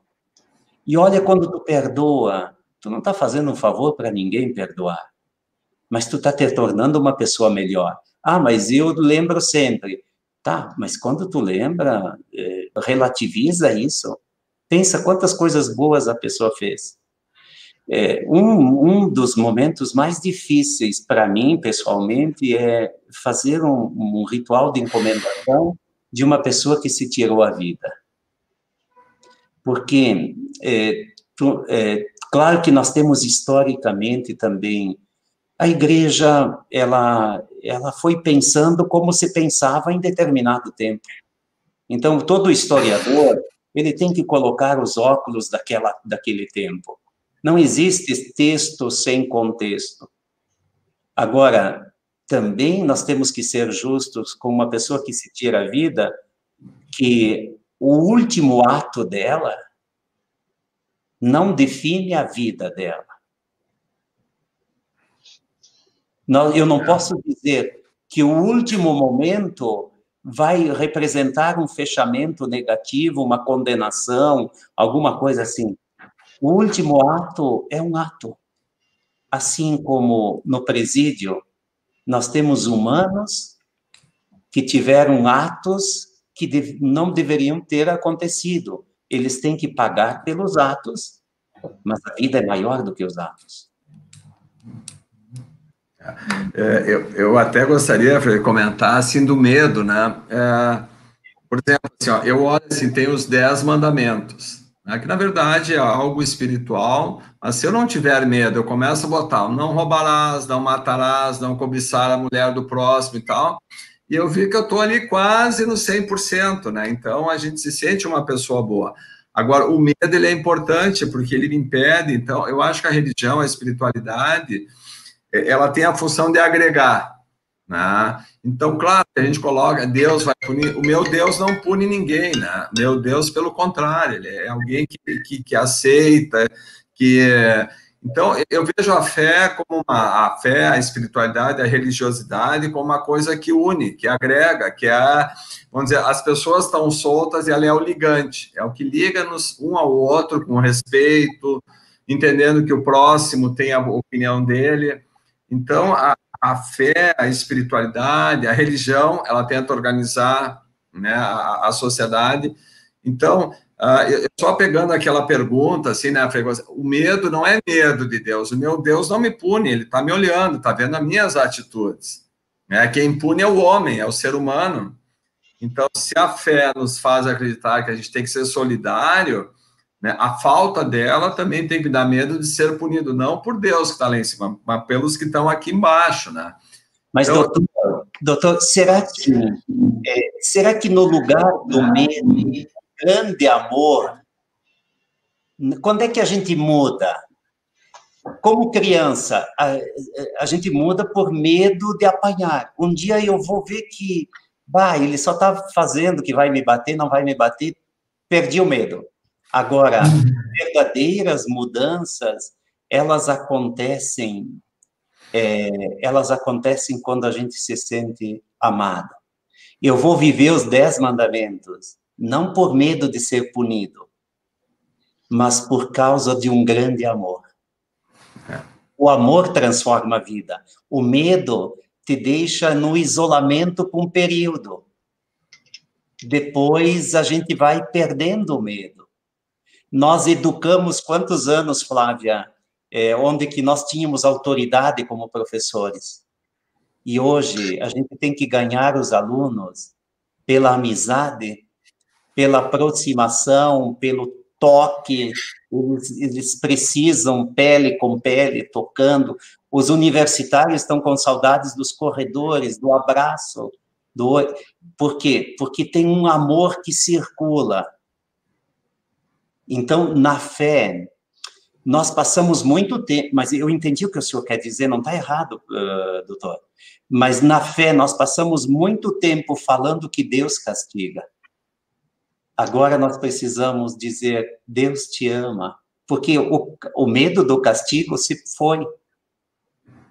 E olha, quando tu perdoa, tu não está fazendo um favor para ninguém perdoar, mas tu está te tornando uma pessoa melhor. Ah, mas eu lembro sempre. Tá, mas quando tu lembra, relativiza isso. Pensa quantas coisas boas a pessoa fez. Um dos momentos mais difíceis para mim, pessoalmente, é fazer um ritual de encomendação de uma pessoa que se tirou a vida. Porque Claro que nós temos historicamente também, a igreja, ela foi pensando como se pensava em determinado tempo. Então, todo historiador, ele tem que colocar os óculos daquele tempo. Não existe texto sem contexto. Agora, também nós temos que ser justos com uma pessoa que se tira a vida, que o último ato dela não define a vida dela. Eu não posso dizer que o último momento vai representar um fechamento negativo, uma condenação, alguma coisa assim. O último ato é um ato. Assim como no presídio, nós temos humanos que tiveram atos que não deveriam ter acontecido. Eles têm que pagar pelos atos, mas a vida é maior do que os atos. Eu até gostaria de comentar, assim, do medo, né? Por exemplo, assim, ó, eu olho assim, tem os 10 mandamentos, né, que na verdade é algo espiritual, mas se eu não tiver medo, eu começo a botar, não roubarás, não matarás, não cobiçar a mulher do próximo e tal, e eu vi que eu estou ali quase no 100%, né? Então a gente se sente uma pessoa boa. Agora, o medo, ele é importante, porque ele me impede, então eu acho que a religião, a espiritualidade, ela tem a função de agregar, né? Então, claro, a gente coloca, Deus vai punir, o meu Deus não pune ninguém, né? Meu Deus, pelo contrário, ele é alguém que aceita, então, eu vejo a fé como a fé, a espiritualidade, a religiosidade como uma coisa que une, que agrega, vamos dizer, as pessoas estão soltas e ela é o ligante, é o que liga-nos um ao outro com respeito, entendendo que o próximo tem a opinião dele. Então, a fé, a espiritualidade, a religião, ela tenta organizar, né, a sociedade. Então, só pegando aquela pergunta, assim, né, o medo não é medo de Deus, o meu Deus não me pune, ele está me olhando, está vendo as minhas atitudes. Né? Quem pune é o homem, é o ser humano. Então, se a fé nos faz acreditar que a gente tem que ser solidário, né, a falta dela também tem que dar medo de ser punido, não por Deus que está lá em cima, mas pelos que estão aqui embaixo, né? Mas, então, doutor, será que no lugar do medo, grande amor, quando é que a gente muda? Como criança, a gente muda por medo de apanhar. Um dia eu vou ver que, ele só está fazendo que vai me bater, não vai me bater, perdi o medo. Agora, verdadeiras mudanças, elas acontecem quando a gente se sente amado. Eu vou viver os 10 mandamentos, não por medo de ser punido, mas por causa de um grande amor. O amor transforma a vida. O medo te deixa no isolamento por um período. Depois a gente vai perdendo o medo. Nós educamos quantos anos, Flávia, onde que nós tínhamos autoridade como professores. E hoje a gente tem que ganhar os alunos pela amizade, pela aproximação, pelo toque. Eles precisam pele com pele, tocando. Os universitários estão com saudades dos corredores, do abraço. Por quê? Porque tem um amor que circula. Então, na fé, nós passamos muito tempo, mas eu entendi o que o senhor quer dizer, não está errado, doutor, mas na fé nós passamos muito tempo falando que Deus castiga. Agora nós precisamos dizer, Deus te ama, porque o medo do castigo se foi.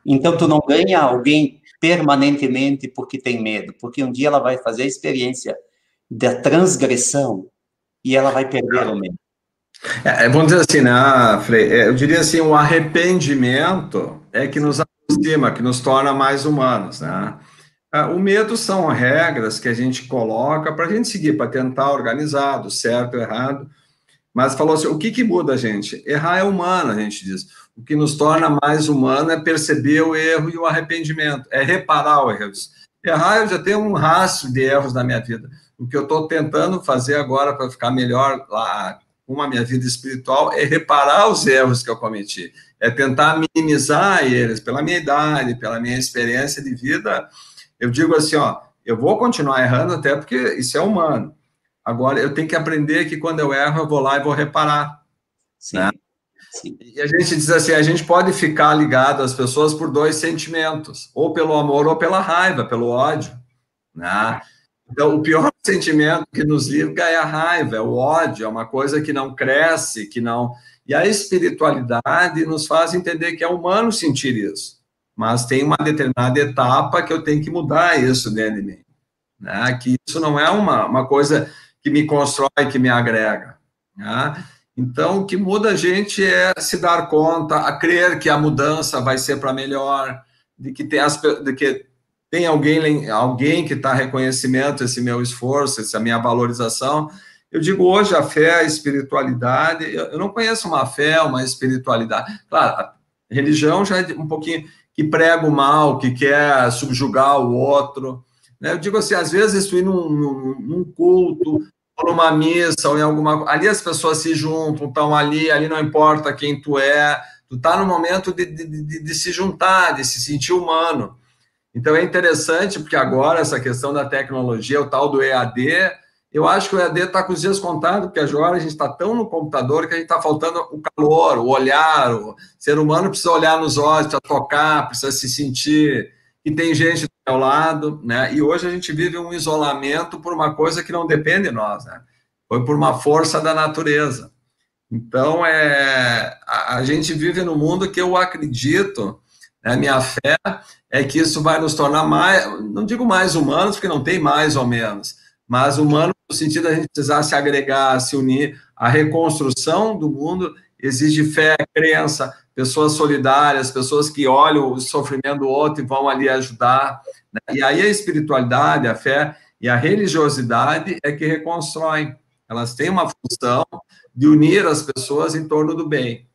Então, tu não ganha alguém permanentemente porque tem medo, porque um dia ela vai fazer a experiência da transgressão e ela vai perder o medo. Vamos dizer assim, né, Frei? Eu diria assim, o arrependimento é que nos aproxima, que nos torna mais humanos, né? O medo são regras que a gente coloca para a gente seguir, para tentar organizar, do certo ou errado. Mas falou assim, o que muda a gente? Errar é humano, a gente diz. O que nos torna mais humano é perceber o erro e o arrependimento, é reparar os erros. Errar, eu já tenho um rastro de erros na minha vida. O que eu estou tentando fazer agora para ficar melhor lá com a minha vida espiritual é reparar os erros que eu cometi, é tentar minimizar eles, pela minha idade, pela minha experiência de vida. Eu digo assim, ó, eu vou continuar errando até porque isso é humano. Agora, eu tenho que aprender que quando eu erro, eu vou lá e vou reparar. Sim, né? Sim. E a gente diz assim, a gente pode ficar ligado às pessoas por dois sentimentos, ou pelo amor ou pela raiva, pelo ódio, né? Então, o pior sentimento que nos liga é a raiva, é o ódio, é uma coisa que não cresce, que não... E a espiritualidade nos faz entender que é humano sentir isso, mas tem uma determinada etapa que eu tenho que mudar isso dentro de mim, né? Que isso não é uma coisa que me constrói, que me agrega, né? Então, o que muda a gente é se dar conta, a crer que a mudança vai ser para melhor, de que tem alguém que está reconhecimento esse meu esforço, essa minha valorização. Eu digo hoje a fé, a espiritualidade, eu não conheço uma fé, uma espiritualidade. Claro, a religião já é um pouquinho que prega o mal, que quer subjugar o outro, né? Eu digo assim, às vezes tu ir num culto, ou numa missa, ou em alguma... Ali as pessoas se juntam, estão ali não importa quem tu é, tu está no momento de se juntar, de se sentir humano. Então, é interessante, porque agora essa questão da tecnologia, o tal do EAD, eu acho que o EAD está com os dias contados, porque agora a gente está tão no computador que a gente está faltando o calor, o olhar, o ser humano precisa olhar nos olhos, precisa tocar, precisa se sentir, e tem gente do meu lado, né? E hoje a gente vive um isolamento por uma coisa que não depende de nós, né? Foi por uma força da natureza. Então, a gente vive num mundo que eu acredito, né, minha fé é que isso vai nos tornar mais, não digo mais humanos, porque não tem mais ou menos, mas humano no sentido de a gente precisar se agregar, se unir. A reconstrução do mundo exige fé, crença, pessoas solidárias, pessoas que olham o sofrimento do outro e vão ali ajudar, né? E aí a espiritualidade, a fé e a religiosidade é que reconstroem. Elas têm uma função de unir as pessoas em torno do bem.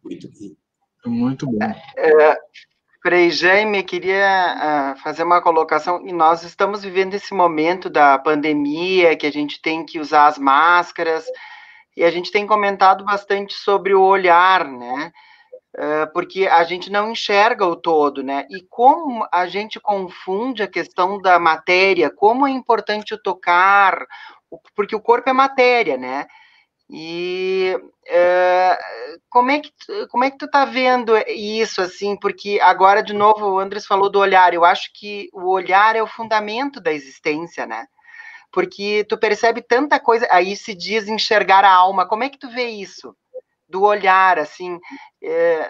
Muito bem. Muito bom. Frei Jaime, queria fazer uma colocação, e nós estamos vivendo esse momento da pandemia, que a gente tem que usar as máscaras, e a gente tem comentado bastante sobre o olhar, né? Porque a gente não enxerga o todo, né? E como a gente confunde a questão da matéria, como é importante o tocar, porque o corpo é matéria, né? E como é que tu tá vendo isso, assim? Porque agora, de novo, o Andres falou do olhar. Eu acho que o olhar é o fundamento da existência, né? Porque tu percebe tanta coisa, aí se diz enxergar a alma. Como é que tu vê isso? Do olhar, assim,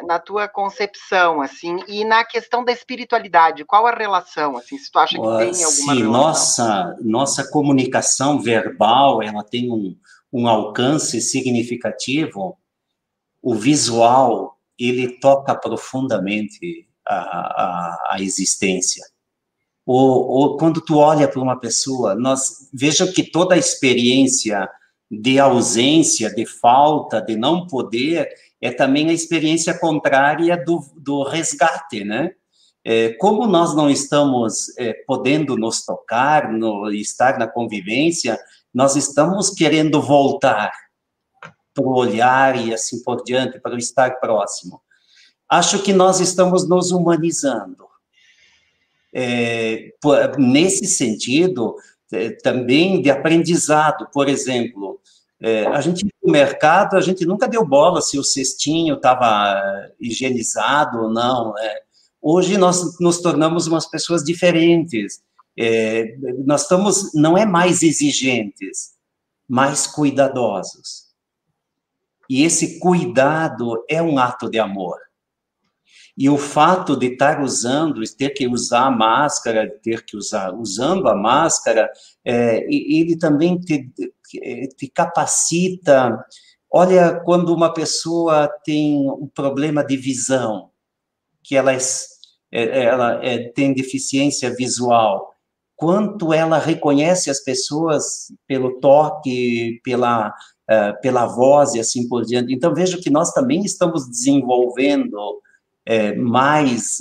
na tua concepção, assim, e na questão da espiritualidade, qual a relação, assim, se tu acha que tem alguma relação? Nossa comunicação verbal, ela tem um alcance significativo. O visual, ele toca profundamente a existência. Ou quando tu olha para uma pessoa, veja que toda a experiência de ausência, de falta, de não poder, é também a experiência contrária do resgate, né? Como nós não estamos podendo nos tocar, estar na convivência, nós estamos querendo voltar para o olhar e assim por diante, para o estar próximo. Acho que nós estamos nos humanizando. Nesse sentido, também de aprendizado, por exemplo, a gente no mercado, a gente nunca deu bola se o cestinho estava higienizado ou não. Hoje nós nos tornamos umas pessoas diferentes. Nós estamos, não é mais exigentes, mais cuidadosos. E esse cuidado é um ato de amor. E o fato de estar ter que usar a máscara, usando a máscara, ele também te capacita. Olha, quando uma pessoa tem um problema de visão, que ela tem deficiência visual, quanto ela reconhece as pessoas pelo toque, pela voz e assim por diante. Então, vejo que nós também estamos desenvolvendo mais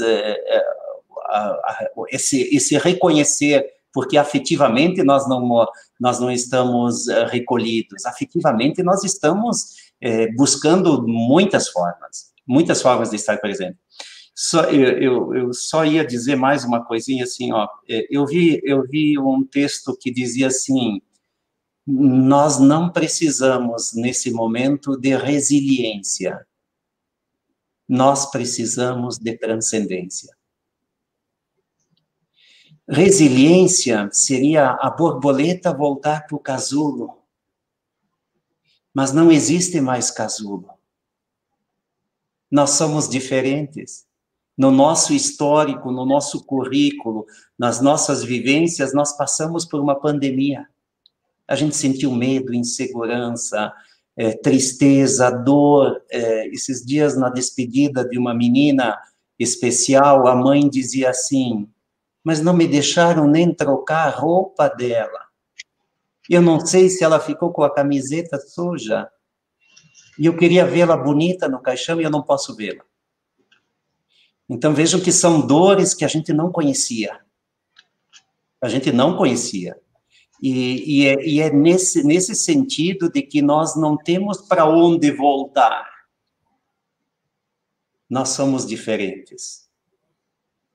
esse reconhecer porque afetivamente nós não estamos recolhidos, afetivamente nós estamos buscando muitas formas de estar presente. Eu só ia dizer mais uma coisinha assim, ó, eu vi um texto que dizia assim: nós não precisamos, nesse momento, de resiliência, nós precisamos de transcendência. Resiliência seria a borboleta voltar para o casulo, mas não existe mais casulo. Nós somos diferentes. No nosso histórico, no nosso currículo, nas nossas vivências, nós passamos por uma pandemia. A gente sentiu medo, insegurança, tristeza, dor. Esses dias, na despedida de uma menina especial, a mãe dizia assim: mas não me deixaram nem trocar a roupa dela. Eu não sei se ela ficou com a camiseta suja. E eu queria vê-la bonita no caixão e eu não posso vê-la. Então, vejam que são dores que a gente não conhecia. A gente não conhecia. E é nesse sentido de que nós não temos para onde voltar. Nós somos diferentes.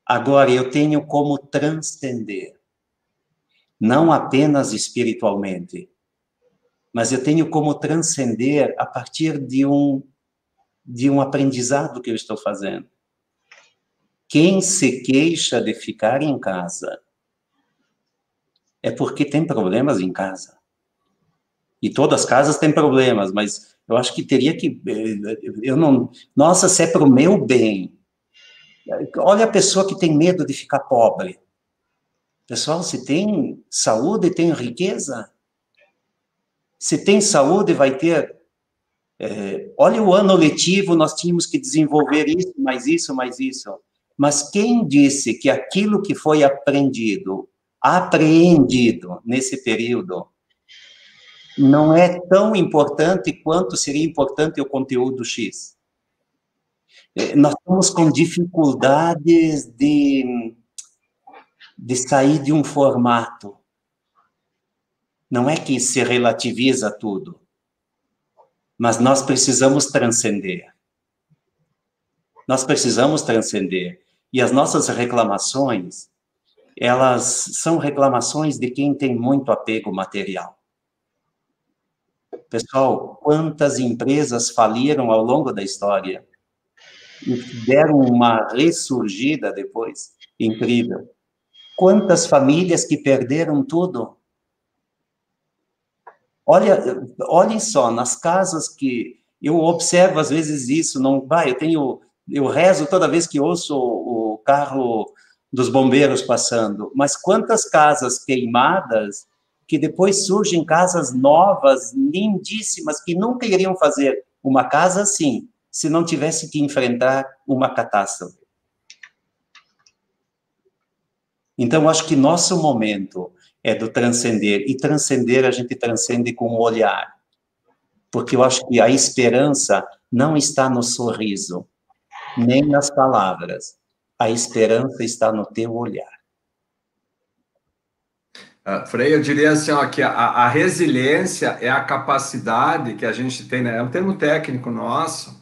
Agora, eu tenho como transcender. Não apenas espiritualmente, mas eu tenho como transcender a partir de um aprendizado que eu estou fazendo. Quem se queixa de ficar em casa é porque tem problemas em casa. E todas as casas têm problemas, mas eu acho que teria que... Nossa, se é para o meu bem. Olha a pessoa que tem medo de ficar pobre. Pessoal, se tem saúde, tem riqueza. Se tem saúde, vai ter... olha o ano letivo, nós tínhamos que desenvolver isso, mais isso, mais isso. Mas quem disse que aquilo que foi apreendido nesse período não é tão importante quanto seria importante o conteúdo X? Nós estamos com dificuldades de sair de um formato. Não é que se relativiza tudo, mas nós precisamos transcender. Nós precisamos transcender. E as nossas reclamações, elas são reclamações de quem tem muito apego material. Pessoal, quantas empresas faliram ao longo da história e deram uma ressurgida depois? Incrível. Quantas famílias que perderam tudo? Olhem só, nas casas que... Eu observo, às vezes, isso, eu rezo toda vez que ouço o carro dos bombeiros passando, mas quantas casas queimadas que depois surgem casas novas, lindíssimas, que nunca iriam fazer uma casa assim, se não tivesse que enfrentar uma catástrofe. Então, acho que nosso momento é do transcender, e transcender a gente transcende com o olhar, porque eu acho que a esperança não está no sorriso, nem nas palavras. A esperança está no teu olhar. Frei, eu diria assim, ó, que a resiliência é a capacidade que a gente tem, né? É um termo técnico nosso,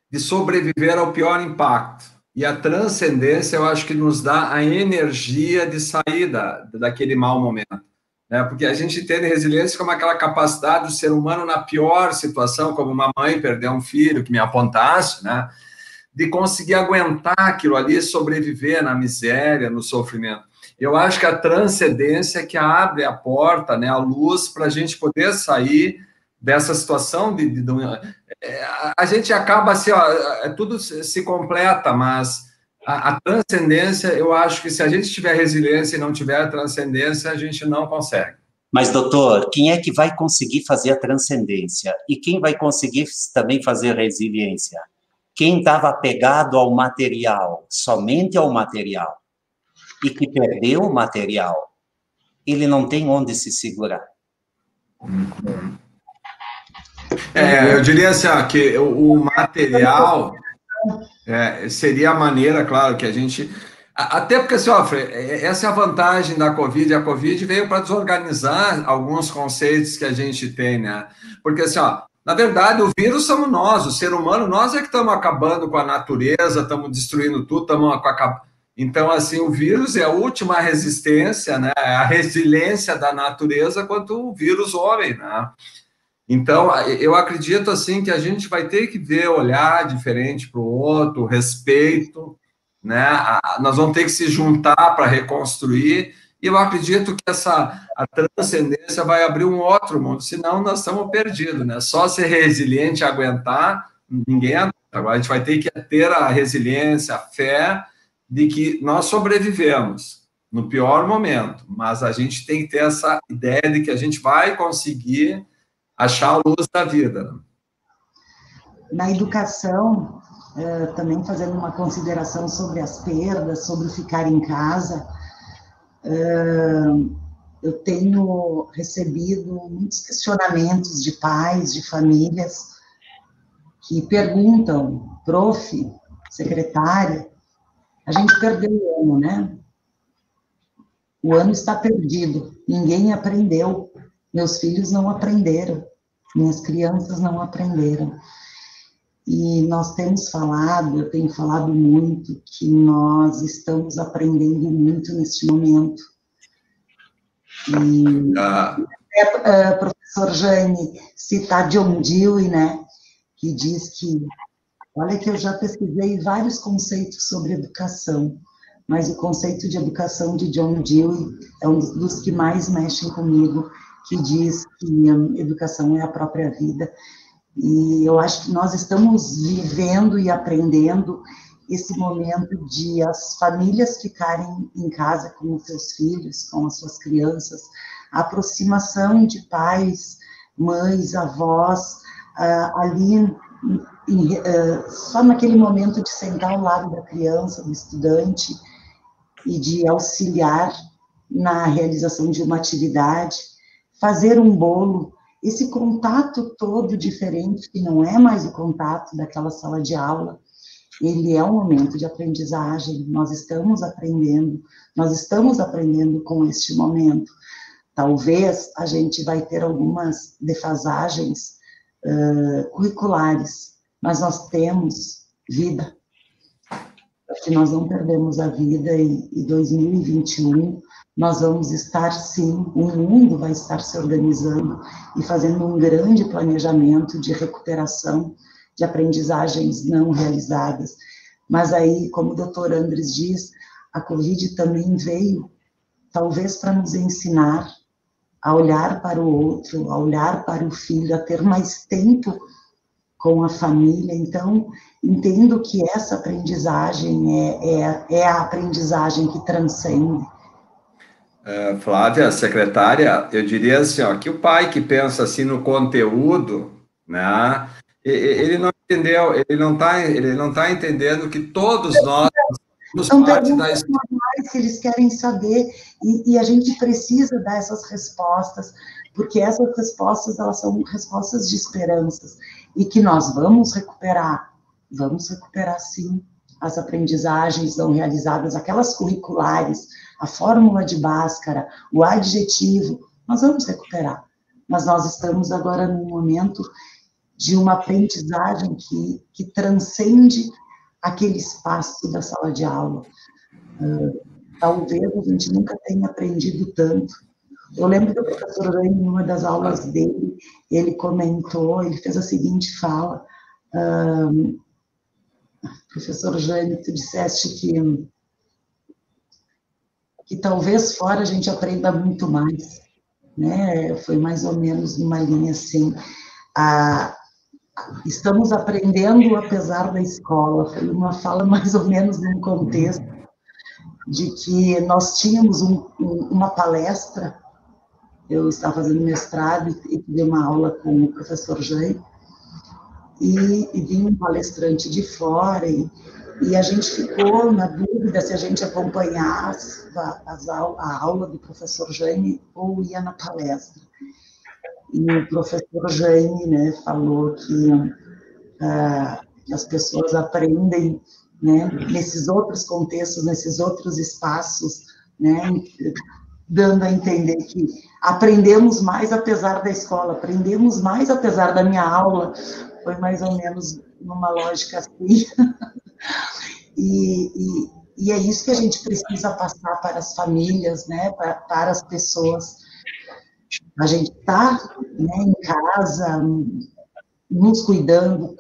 de sobreviver ao pior impacto. E a transcendência, eu acho que nos dá a energia de sair daquele mau momento. Né? Porque a gente entende resiliência como aquela capacidade do ser humano na pior situação, como uma mãe perder um filho que me apontasse, né? De conseguir aguentar aquilo ali, sobreviver na miséria, no sofrimento. Eu acho que a transcendência é que abre a porta, né, a luz, para a gente poder sair dessa situação a gente acaba assim, ó, tudo se completa, mas a transcendência, eu acho que se a gente tiver resiliência e não tiver transcendência, a gente não consegue. Mas, doutor, quem é que vai conseguir fazer a transcendência? E quem vai conseguir também fazer resiliência? Quem estava apegado ao material, somente ao material, e que perdeu o material, ele não tem onde se segurar. Eu diria assim, ó, que o material seria a maneira, claro, que a gente Até porque, Sofre, essa é a vantagem da Covid. A Covid veio para desorganizar alguns conceitos que a gente tem, né? Porque, assim, ó, na verdade, o vírus somos nós, o ser humano, nós é que estamos acabando com a natureza, estamos destruindo tudo, estamos acabando. Então, assim, o vírus é a última resistência, né? É a resiliência da natureza contra o vírus homem, né? Então, eu acredito, assim, que a gente vai ter que ver, olhar diferente para o outro, respeito, né? Nós vamos ter que se juntar para reconstruir, e eu acredito que a transcendência vai abrir um outro mundo, senão nós estamos perdidos, né? Só ser resiliente e aguentar, ninguém aguenta. Agora a gente vai ter que ter a resiliência, a fé de que nós sobrevivemos no pior momento, mas a gente tem que ter essa ideia de que a gente vai conseguir achar a luz da vida. Na educação, também fazendo uma consideração sobre as perdas, sobre ficar em casa, eu tenho recebido muitos questionamentos de pais, de famílias, que perguntam, prof, secretária, a gente perdeu o ano, né? O ano está perdido, ninguém aprendeu, meus filhos não aprenderam, minhas crianças não aprenderam. E nós temos falado, eu tenho falado muito, que nós estamos aprendendo muito neste momento. E professor Jane citar John Dewey, né, que diz que, olha que eu já pesquisei vários conceitos sobre educação, mas o conceito de educação de John Dewey é um dos que mais mexem comigo, que diz que a educação é a própria vida. E eu acho que nós estamos vivendo e aprendendo esse momento de as famílias ficarem em casa com os seus filhos, com as suas crianças, a aproximação de pais, mães, avós, ali, só naquele momento de sentar ao lado da criança, do estudante, e de auxiliar na realização de uma atividade, fazer um bolo, esse contato todo diferente, que não é mais o contato daquela sala de aula, ele é um momento de aprendizagem, nós estamos aprendendo com este momento. Talvez a gente vai ter algumas defasagens curriculares, mas nós temos vida, porque nós não perdemos a vida, e em 2021 nós vamos estar, sim, o mundo vai estar se organizando e fazendo um grande planejamento de recuperação de aprendizagens não realizadas. Mas aí, como o doutor Andres diz, a Covid também veio, talvez para nos ensinar a olhar para o outro, a olhar para o filho, a ter mais tempo com a família. Então, entendo que essa aprendizagem é a aprendizagem que transcende. Flávia, secretária, eu diria assim, ó, que o pai que pensa assim no conteúdo, né, ele não entendeu, ele não tá entendendo que todos nós são perguntas normais que eles querem saber, e a gente precisa dar essas respostas, porque essas respostas, elas são respostas de esperanças, e que nós vamos recuperar sim, as aprendizagens não realizadas, aquelas curriculares, a fórmula de Bhaskara, o adjetivo, nós vamos recuperar. Mas nós estamos agora num momento de uma aprendizagem que transcende aquele espaço da sala de aula. Talvez a gente nunca tenha aprendido tanto. Eu lembro que o professor Rani, em uma das aulas dele, ele comentou, ele fez a seguinte fala, professor Jane, tu disseste que talvez fora a gente aprenda muito mais, né? Foi mais ou menos numa linha assim. Estamos aprendendo apesar da escola. Foi uma fala mais ou menos num contexto de que nós tínhamos uma palestra, eu estava fazendo mestrado e dei uma aula com o professor Jane, e vinha um palestrante de fora, e a gente ficou na dúvida se a gente acompanhasse a aula do professor Jane ou ia na palestra. E o professor Jane, né, falou que as pessoas aprendem né, nesses outros contextos, nesses outros espaços, né, dando a entender que aprendemos mais apesar da escola, aprendemos mais apesar da minha aula, foi mais ou menos numa lógica assim. E é isso que a gente precisa passar para as famílias, né, para as pessoas. A gente está, né, em casa, nos cuidando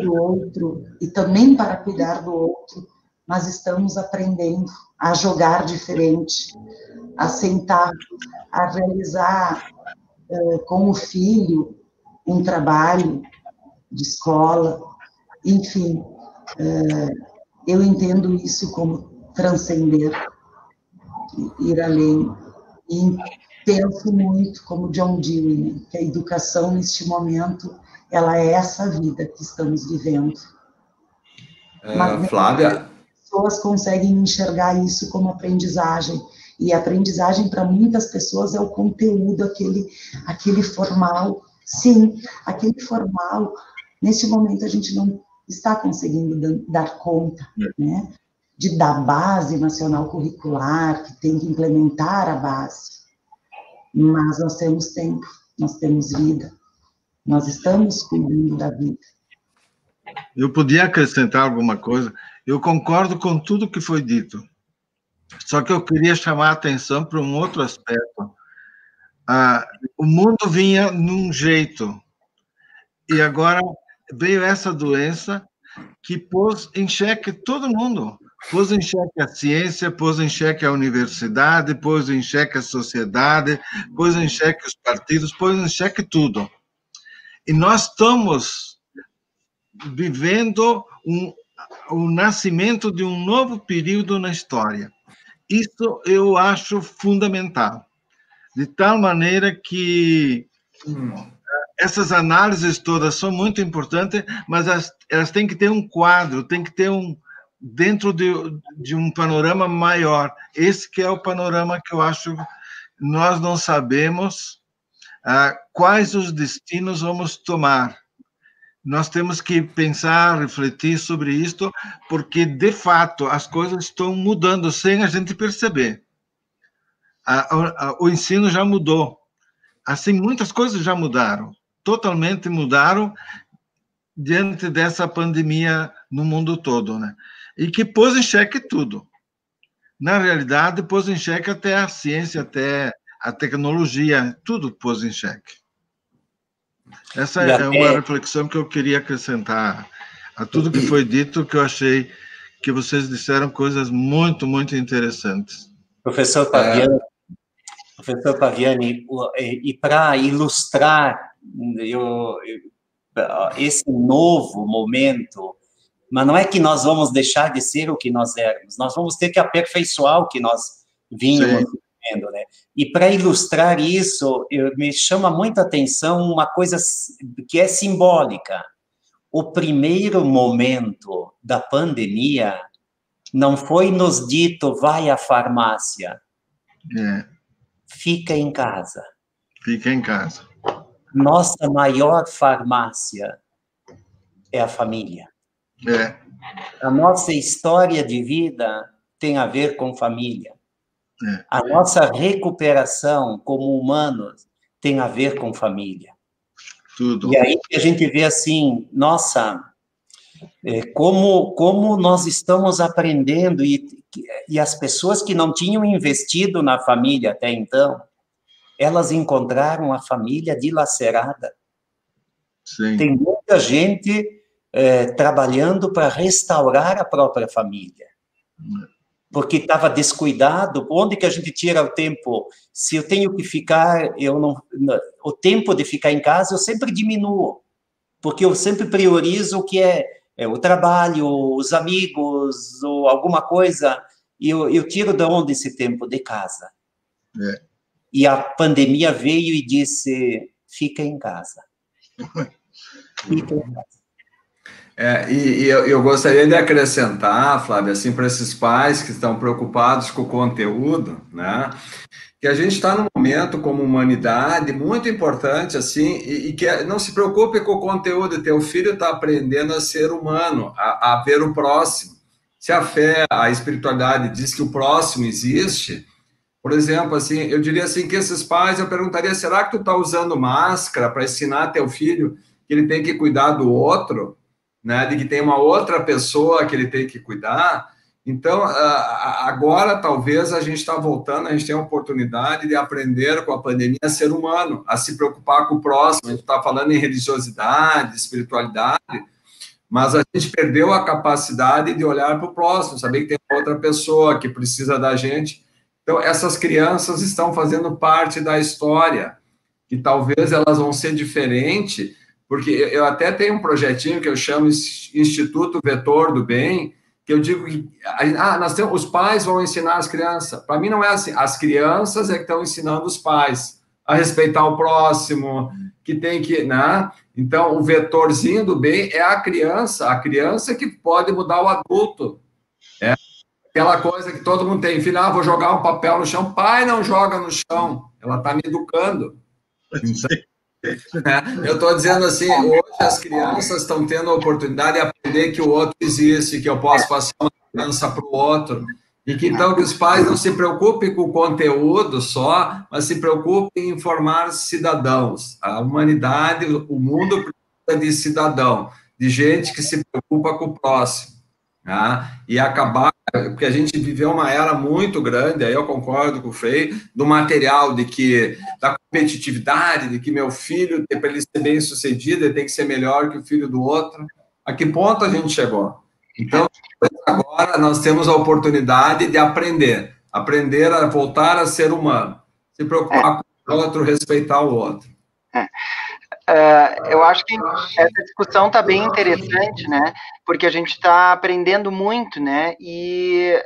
do outro, e também para cuidar do outro, mas estamos aprendendo a jogar diferente, a sentar, a realizar com o filho um trabalho de escola, enfim, eu entendo isso como transcender, ir além, e penso muito como John Dewey, né, que a educação neste momento, ela é essa vida que estamos vivendo. Mas Flávia? As pessoas conseguem enxergar isso como aprendizagem, e a aprendizagem para muitas pessoas é o conteúdo, aquele formal. Sim, aquele formal, neste momento a gente não está conseguindo dar conta, né, de dar base nacional curricular, que tem que implementar a base. Mas nós temos tempo, nós temos vida, nós estamos cuidando da vida. Eu podia acrescentar alguma coisa. Eu concordo com tudo que foi dito. Só que eu queria chamar a atenção para um outro aspecto. O mundo vinha num jeito, e agora veio essa doença que pôs em xeque todo mundo. Pôs em xeque a ciência, pôs em xeque a universidade, pôs em xeque a sociedade, pôs em xeque os partidos, pôs em xeque tudo. E nós estamos vivendo o nascimento de um novo período na história. Isso eu acho fundamental. De tal maneira que essas análises todas são muito importantes, mas elas têm que ter um quadro, tem que ter dentro de um panorama maior. Esse que é o panorama que eu acho nós não sabemos quais os destinos vamos tomar. Nós temos que pensar, refletir sobre isto, porque, de fato, as coisas estão mudando sem a gente perceber. O ensino já mudou. Assim, muitas coisas já mudaram, totalmente mudaram diante dessa pandemia no mundo todo, né? E que pôs em xeque tudo. Na realidade, pôs em xeque até a ciência, até a tecnologia, tudo pôs em xeque. Essa é uma reflexão que eu queria acrescentar a tudo que foi dito, que eu achei que vocês disseram coisas muito, muito interessantes. Professor Paviani, e para ilustrar esse novo momento, mas não é que nós vamos deixar de ser o que nós éramos, nós vamos ter que aperfeiçoar o que nós vínhamos vivendo, né? E para ilustrar isso, me chama muita atenção uma coisa que é simbólica. O primeiro momento da pandemia não foi nos dito, vai à farmácia. Fica em casa. Fica em casa. Nossa maior farmácia é a família. A nossa história de vida tem a ver com família. A nossa recuperação como humanos tem a ver com família. Tudo. E aí a gente vê assim, nossa, como nós estamos aprendendo, e as pessoas que não tinham investido na família até então, elas encontraram a família dilacerada. Sim. Tem muita gente trabalhando para restaurar a própria família. Porque estava descuidado. Onde que a gente tira o tempo? Se eu tenho que ficar, o tempo de ficar em casa eu sempre diminuo, porque eu sempre priorizo o que é o trabalho, os amigos, ou alguma coisa, e eu tiro de onde esse tempo? De casa. E a pandemia veio e disse, fica em casa. Fica em casa. E eu gostaria de acrescentar, Flávia, assim, para esses pais que estão preocupados com o conteúdo, né, que a gente está num momento como humanidade muito importante, assim, e que não se preocupe com o conteúdo, teu filho está aprendendo a ser humano, a ver o próximo. Se a fé, a espiritualidade diz que o próximo existe, por exemplo, assim, eu diria assim que esses pais, eu perguntaria, será que tu está usando máscara para ensinar teu filho que ele tem que cuidar do outro, né? De que tem uma outra pessoa que ele tem que cuidar? Então, agora talvez a gente está voltando, a gente tem a oportunidade de aprender com a pandemia a ser humano, a se preocupar com o próximo. A gente está falando em religiosidade, espiritualidade, mas a gente perdeu a capacidade de olhar para o próximo, saber que tem outra pessoa que precisa da gente. Então, essas crianças estão fazendo parte da história, e talvez elas vão ser diferentes, porque eu até tenho um projetinho que eu chamo Instituto Vetor do Bem, que eu digo que os pais vão ensinar as crianças. Para mim não é assim, as crianças é que estão ensinando os pais a respeitar o próximo, que tem que, né? Então, o vetorzinho do bem é a criança que pode mudar o adulto. É aquela coisa que todo mundo tem, filho, vou jogar um papel no chão, pai, não joga no chão, ela está me educando. Então, eu estou dizendo assim, hoje as crianças estão tendo a oportunidade de aprender que o outro existe, que eu posso passar uma criança para o outro, e que então que os pais não se preocupem com o conteúdo só, mas se preocupem em formar cidadãos. A humanidade, o mundo precisa de cidadão, de gente que se preocupa com o próximo. E acabar, porque a gente viveu uma era muito grande, aí eu concordo com o Frei, do material, da competitividade, de que meu filho, para ele ser bem sucedido, ele tem que ser melhor que o filho do outro. A que ponto a gente chegou? Então, agora nós temos a oportunidade de aprender a voltar a ser humano, se preocupar com o outro, respeitar o outro. Eu acho que essa discussão está bem interessante, né? Porque a gente está aprendendo muito, né? E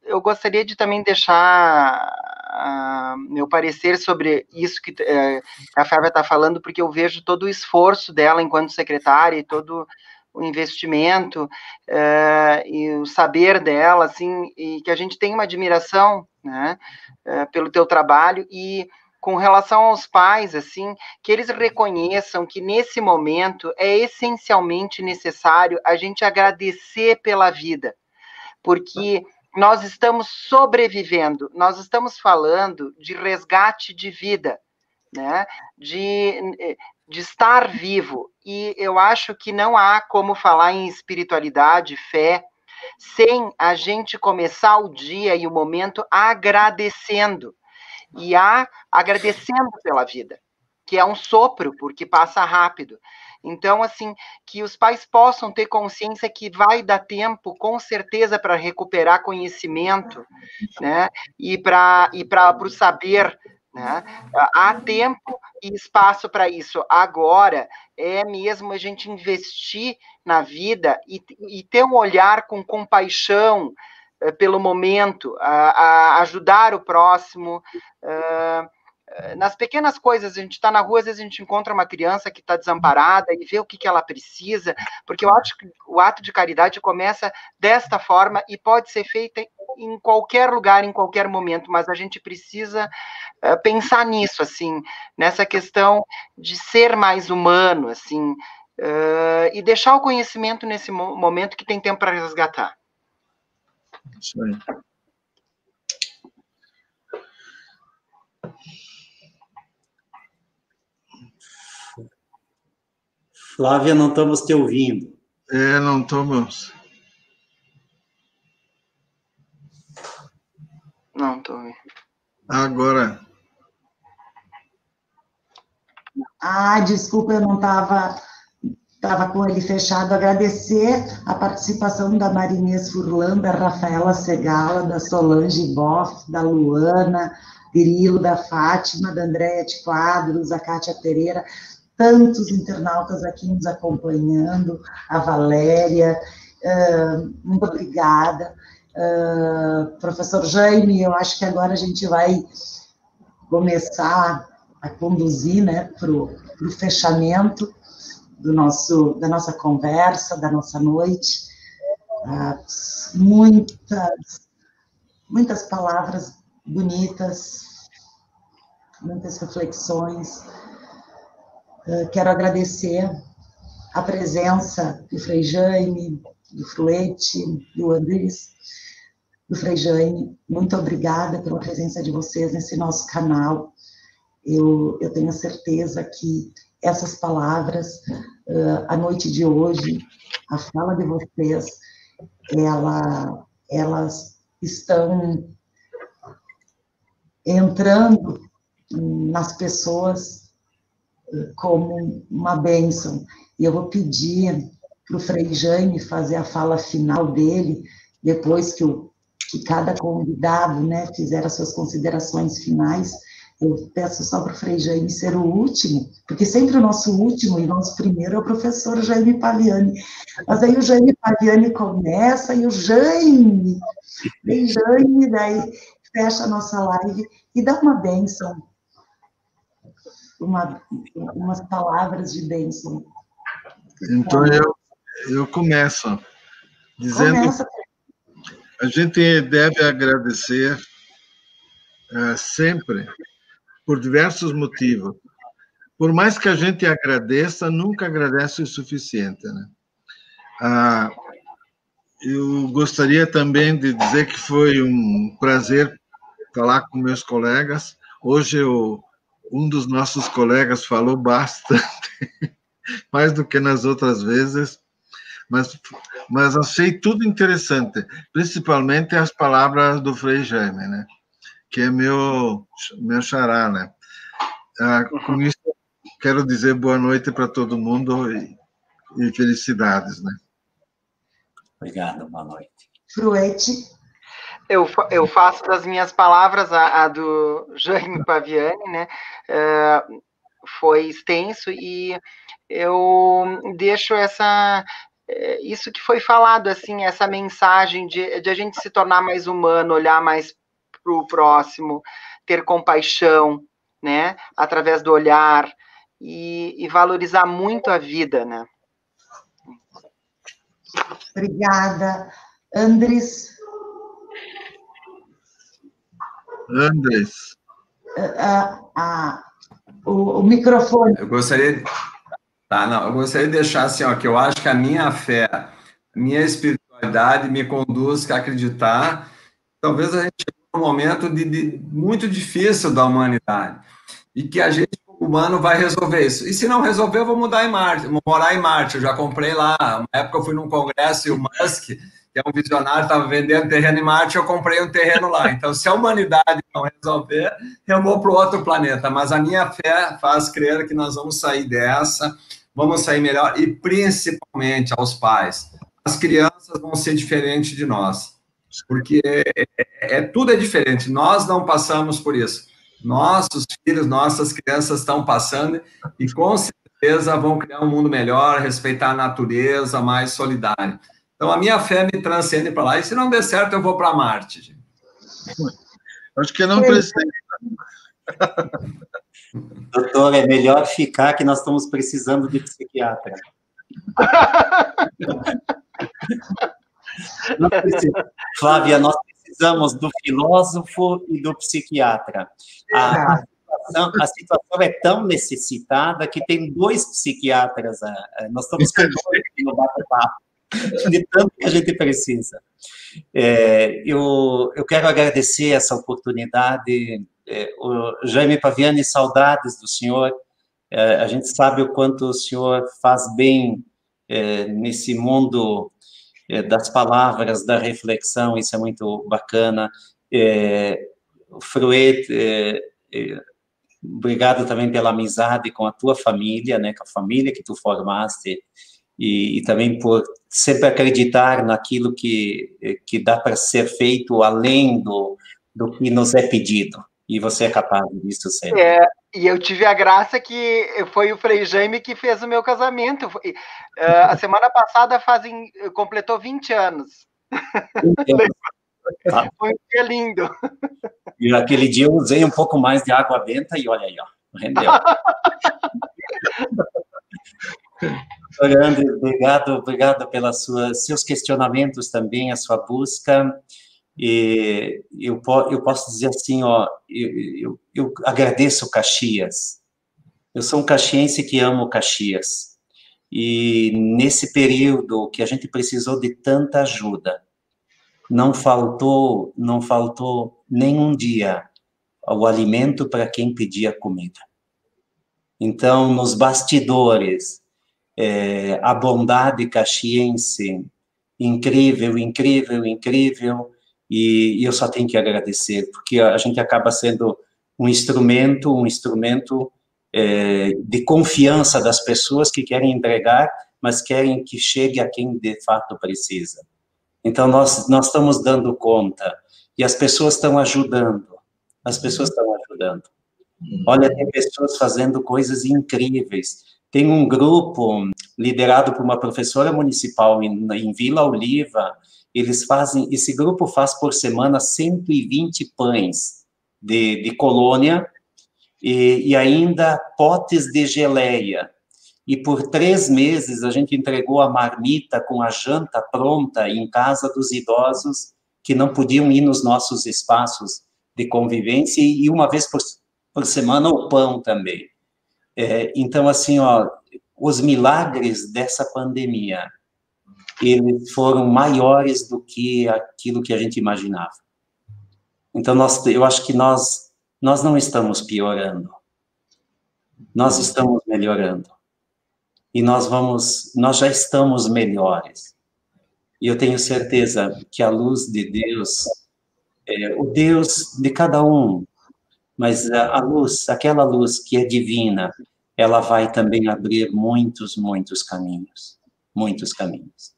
eu gostaria de também deixar meu parecer sobre isso que a Flávia está falando, porque eu vejo todo o esforço dela enquanto secretária e todo o investimento e o saber dela, assim, e que a gente tem uma admiração, né? Pelo teu trabalho e com relação aos pais, assim, que eles reconheçam que nesse momento é essencialmente necessário a gente agradecer pela vida, porque nós estamos sobrevivendo, nós estamos falando de resgate de vida, né? De estar vivo, e eu acho que não há como falar em espiritualidade, fé, sem a gente começar o dia e o momento agradecendo, e agradecendo pela vida, que é um sopro, porque passa rápido. Então, assim, que os pais possam ter consciência que vai dar tempo, com certeza, para recuperar conhecimento, né? E para o saber, né? Há tempo e espaço para isso. Agora é mesmo a gente investir na vida e ter um olhar com compaixão pelo momento, a ajudar o próximo, nas pequenas coisas. A gente está na rua, às vezes a gente encontra uma criança que está desamparada e vê o que ela precisa, porque eu acho que o ato de caridade começa desta forma e pode ser feito em qualquer lugar, em qualquer momento, mas a gente precisa pensar nisso, assim, nessa questão de ser mais humano, assim, e deixar o conhecimento nesse momento que tem tempo para resgatar. Isso aí. Flávia, não estamos te ouvindo. Não estamos. Não estou ouvindo. Agora. Desculpa, eu não estava com ele fechado. Agradecer a participação da Marinês Furlan, da Rafaela Segala, da Solange Boff, da Luana Grilo, da Fátima, da Andréia de Quadros, da Kátia Pereira, tantos internautas aqui nos acompanhando, a Valéria, muito obrigada. Professor Jaime, eu acho que agora a gente vai começar a conduzir, né, para o fechamento da nossa conversa, da nossa noite. Muitas palavras bonitas, muitas reflexões. Quero agradecer a presença do Frei Jaime, do Fruete, do Andrés, do Frei Jaime. Muito obrigada pela presença de vocês nesse nosso canal. Eu tenho certeza que essas palavras, a noite de hoje, a fala de vocês, elas estão entrando nas pessoas como uma bênção. E eu vou pedir para o Frei Jaime fazer a fala final dele, depois que cada convidado, né, fizer as suas considerações finais. Eu peço só para o Frei Jaime ser o último, porque sempre o nosso último e nosso primeiro é o professor Jaime Paviani. Mas aí o Jaime Paviani começa, e o Jaime, daí fecha a nossa live e dá uma bênção, umas palavras de bênção. Então, eu começo dizendo que a gente deve agradecer sempre, por diversos motivos. Por mais que a gente agradeça, nunca agradece o suficiente, né? Eu gostaria também de dizer que foi um prazer falar com meus colegas. Hoje, um dos nossos colegas falou bastante, mais do que nas outras vezes, mas achei tudo interessante, principalmente as palavras do Frei Jaime, né? Que é meu xará, né? Com isso, quero dizer boa noite para todo mundo e felicidades, né? Obrigado, boa noite. Fruete. Eu faço das minhas palavras a do Jaime Paviani, né? Foi extenso, e eu deixo isso que foi falado, assim, essa mensagem de a gente se tornar mais humano, olhar mais para o próximo, ter compaixão, né? Através do olhar, e valorizar muito a vida, né? Obrigada. Andrés. O microfone. Eu gostaria de deixar assim, ó, que eu acho que a minha fé, a minha espiritualidade me conduz a acreditar. Talvez a gente chegue num momento muito difícil da humanidade, e que a gente, como humano, vai resolver isso. E se não resolver, eu vou morar em Marte. Eu já comprei lá. Uma época eu fui num congresso e o Musk, que é um visionário, estava vendendo terreno em Marte, eu comprei um terreno lá. Então, se a humanidade não resolver, eu vou para o outro planeta. Mas a minha fé faz crer que nós vamos sair dessa, vamos sair melhor, e principalmente aos pais. As crianças vão ser diferentes de nós, porque tudo é diferente. Nós não passamos por isso. Nossos filhos, nossas crianças estão passando, e com certeza vão criar um mundo melhor, respeitar a natureza, mais solidário. Então, a minha fé me transcende para lá. E se não der certo, eu vou para Marte, gente. Acho que não precisa. Doutor, é melhor ficar, que nós estamos precisando de psiquiatra. Flávia, nós precisamos do filósofo e do psiquiatra. A situação é tão necessitada que tem 2 psiquiatras. Nós estamos com 2 no bate-papo, de tanto que a gente precisa. Eu quero agradecer essa oportunidade. O Jaime Paviani, saudades do senhor. A gente sabe o quanto o senhor faz bem nesse mundo das palavras, da reflexão, isso é muito bacana. Fruete, obrigado também pela amizade com a tua família, né, com a família que tu formaste, e também por sempre acreditar naquilo que dá para ser feito além do que nos é pedido, e você é capaz disso sempre. E eu tive a graça que foi o Frei Jaime que fez o meu casamento. A semana passada completou 20 anos. Foi um dia lindo. E naquele dia eu usei um pouco mais de água benta e olha aí, ó, rendeu. André, obrigado pelos seus questionamentos também, a sua busca. E eu posso dizer assim, ó, eu agradeço Caxias. Eu sou um caxiense que amo Caxias. E nesse período que a gente precisou de tanta ajuda, não faltou nenhum dia o alimento para quem pedia comida. Então, nos bastidores, a bondade caxiense, incrível, incrível, incrível, e eu só tenho que agradecer, porque a gente acaba sendo um instrumento de confiança das pessoas que querem entregar, mas querem que chegue a quem de fato precisa. Então, nós estamos dando conta, e as pessoas estão ajudando, Olha, tem pessoas fazendo coisas incríveis. Tem um grupo liderado por uma professora municipal em Vila Oliva, esse grupo faz por semana 120 pães de colônia, e ainda potes de geleia. E por 3 meses a gente entregou a marmita com a janta pronta em casa dos idosos que não podiam ir nos nossos espaços de convivência, e uma vez por semana o pão também. Então, assim, os milagres dessa pandemia, eles foram maiores do que aquilo que a gente imaginava. Então, eu acho que nós não estamos piorando, nós estamos melhorando. E nós já estamos melhores. E eu tenho certeza que a luz de Deus, o Deus de cada um, mas a luz, aquela luz que é divina, ela vai também abrir muitos, muitos caminhos. Muitos caminhos.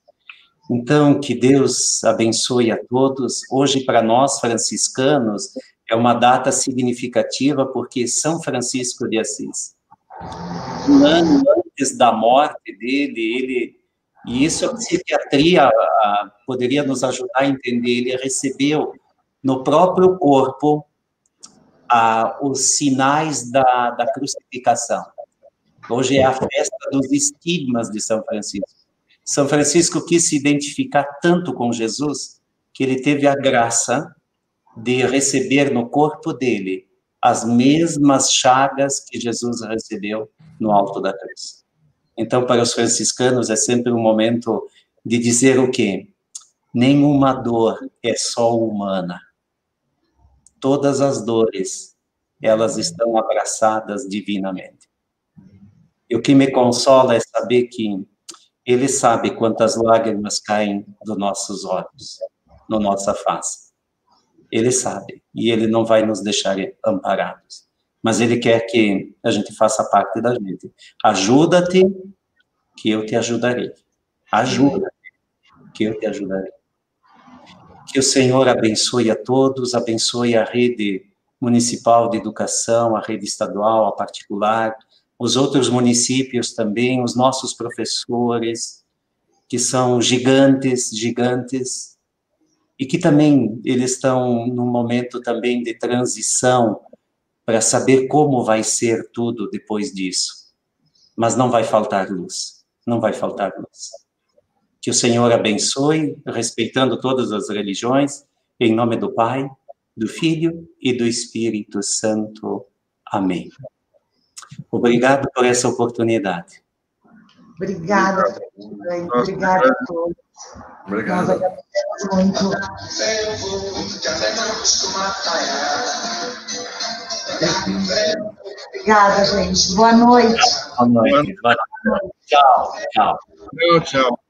Então, que Deus abençoe a todos. Hoje, para nós, franciscanos, é uma data significativa, porque São Francisco de Assis, um ano antes da morte dele, e isso a psiquiatria poderia nos ajudar a entender, ele recebeu no próprio corpo os sinais da crucificação. Hoje é a festa dos estigmas de São Francisco. São Francisco quis se identificar tanto com Jesus, que ele teve a graça de receber no corpo dele as mesmas chagas que Jesus recebeu no alto da cruz. Então, para os franciscanos, é sempre um momento de dizer o quê? Nenhuma dor é só humana. Todas as dores, elas estão abraçadas divinamente. E o que me consola é saber que Ele sabe quantas lágrimas caem dos nossos olhos, na nossa face. Ele sabe, e Ele não vai nos deixar amparados. Mas Ele quer que a gente faça parte da gente. Ajuda-te, que eu te ajudarei. Ajuda-te, que eu te ajudarei. Que o Senhor abençoe a todos, abençoe a rede municipal de educação, a rede estadual, a particular, os outros municípios também, os nossos professores, que são gigantes, e que também eles estão num momento também de transição para saber como vai ser tudo depois disso. Mas não vai faltar luz, não vai faltar luz. Que o Senhor abençoe, respeitando todas as religiões, em nome do Pai, do Filho e do Espírito Santo. Amém. Obrigado por essa oportunidade. Obrigada, obrigada a todos. Obrigado. Nós agradecemos muito. Obrigada, gente. Boa noite. Boa noite. Tchau, tchau. Tchau.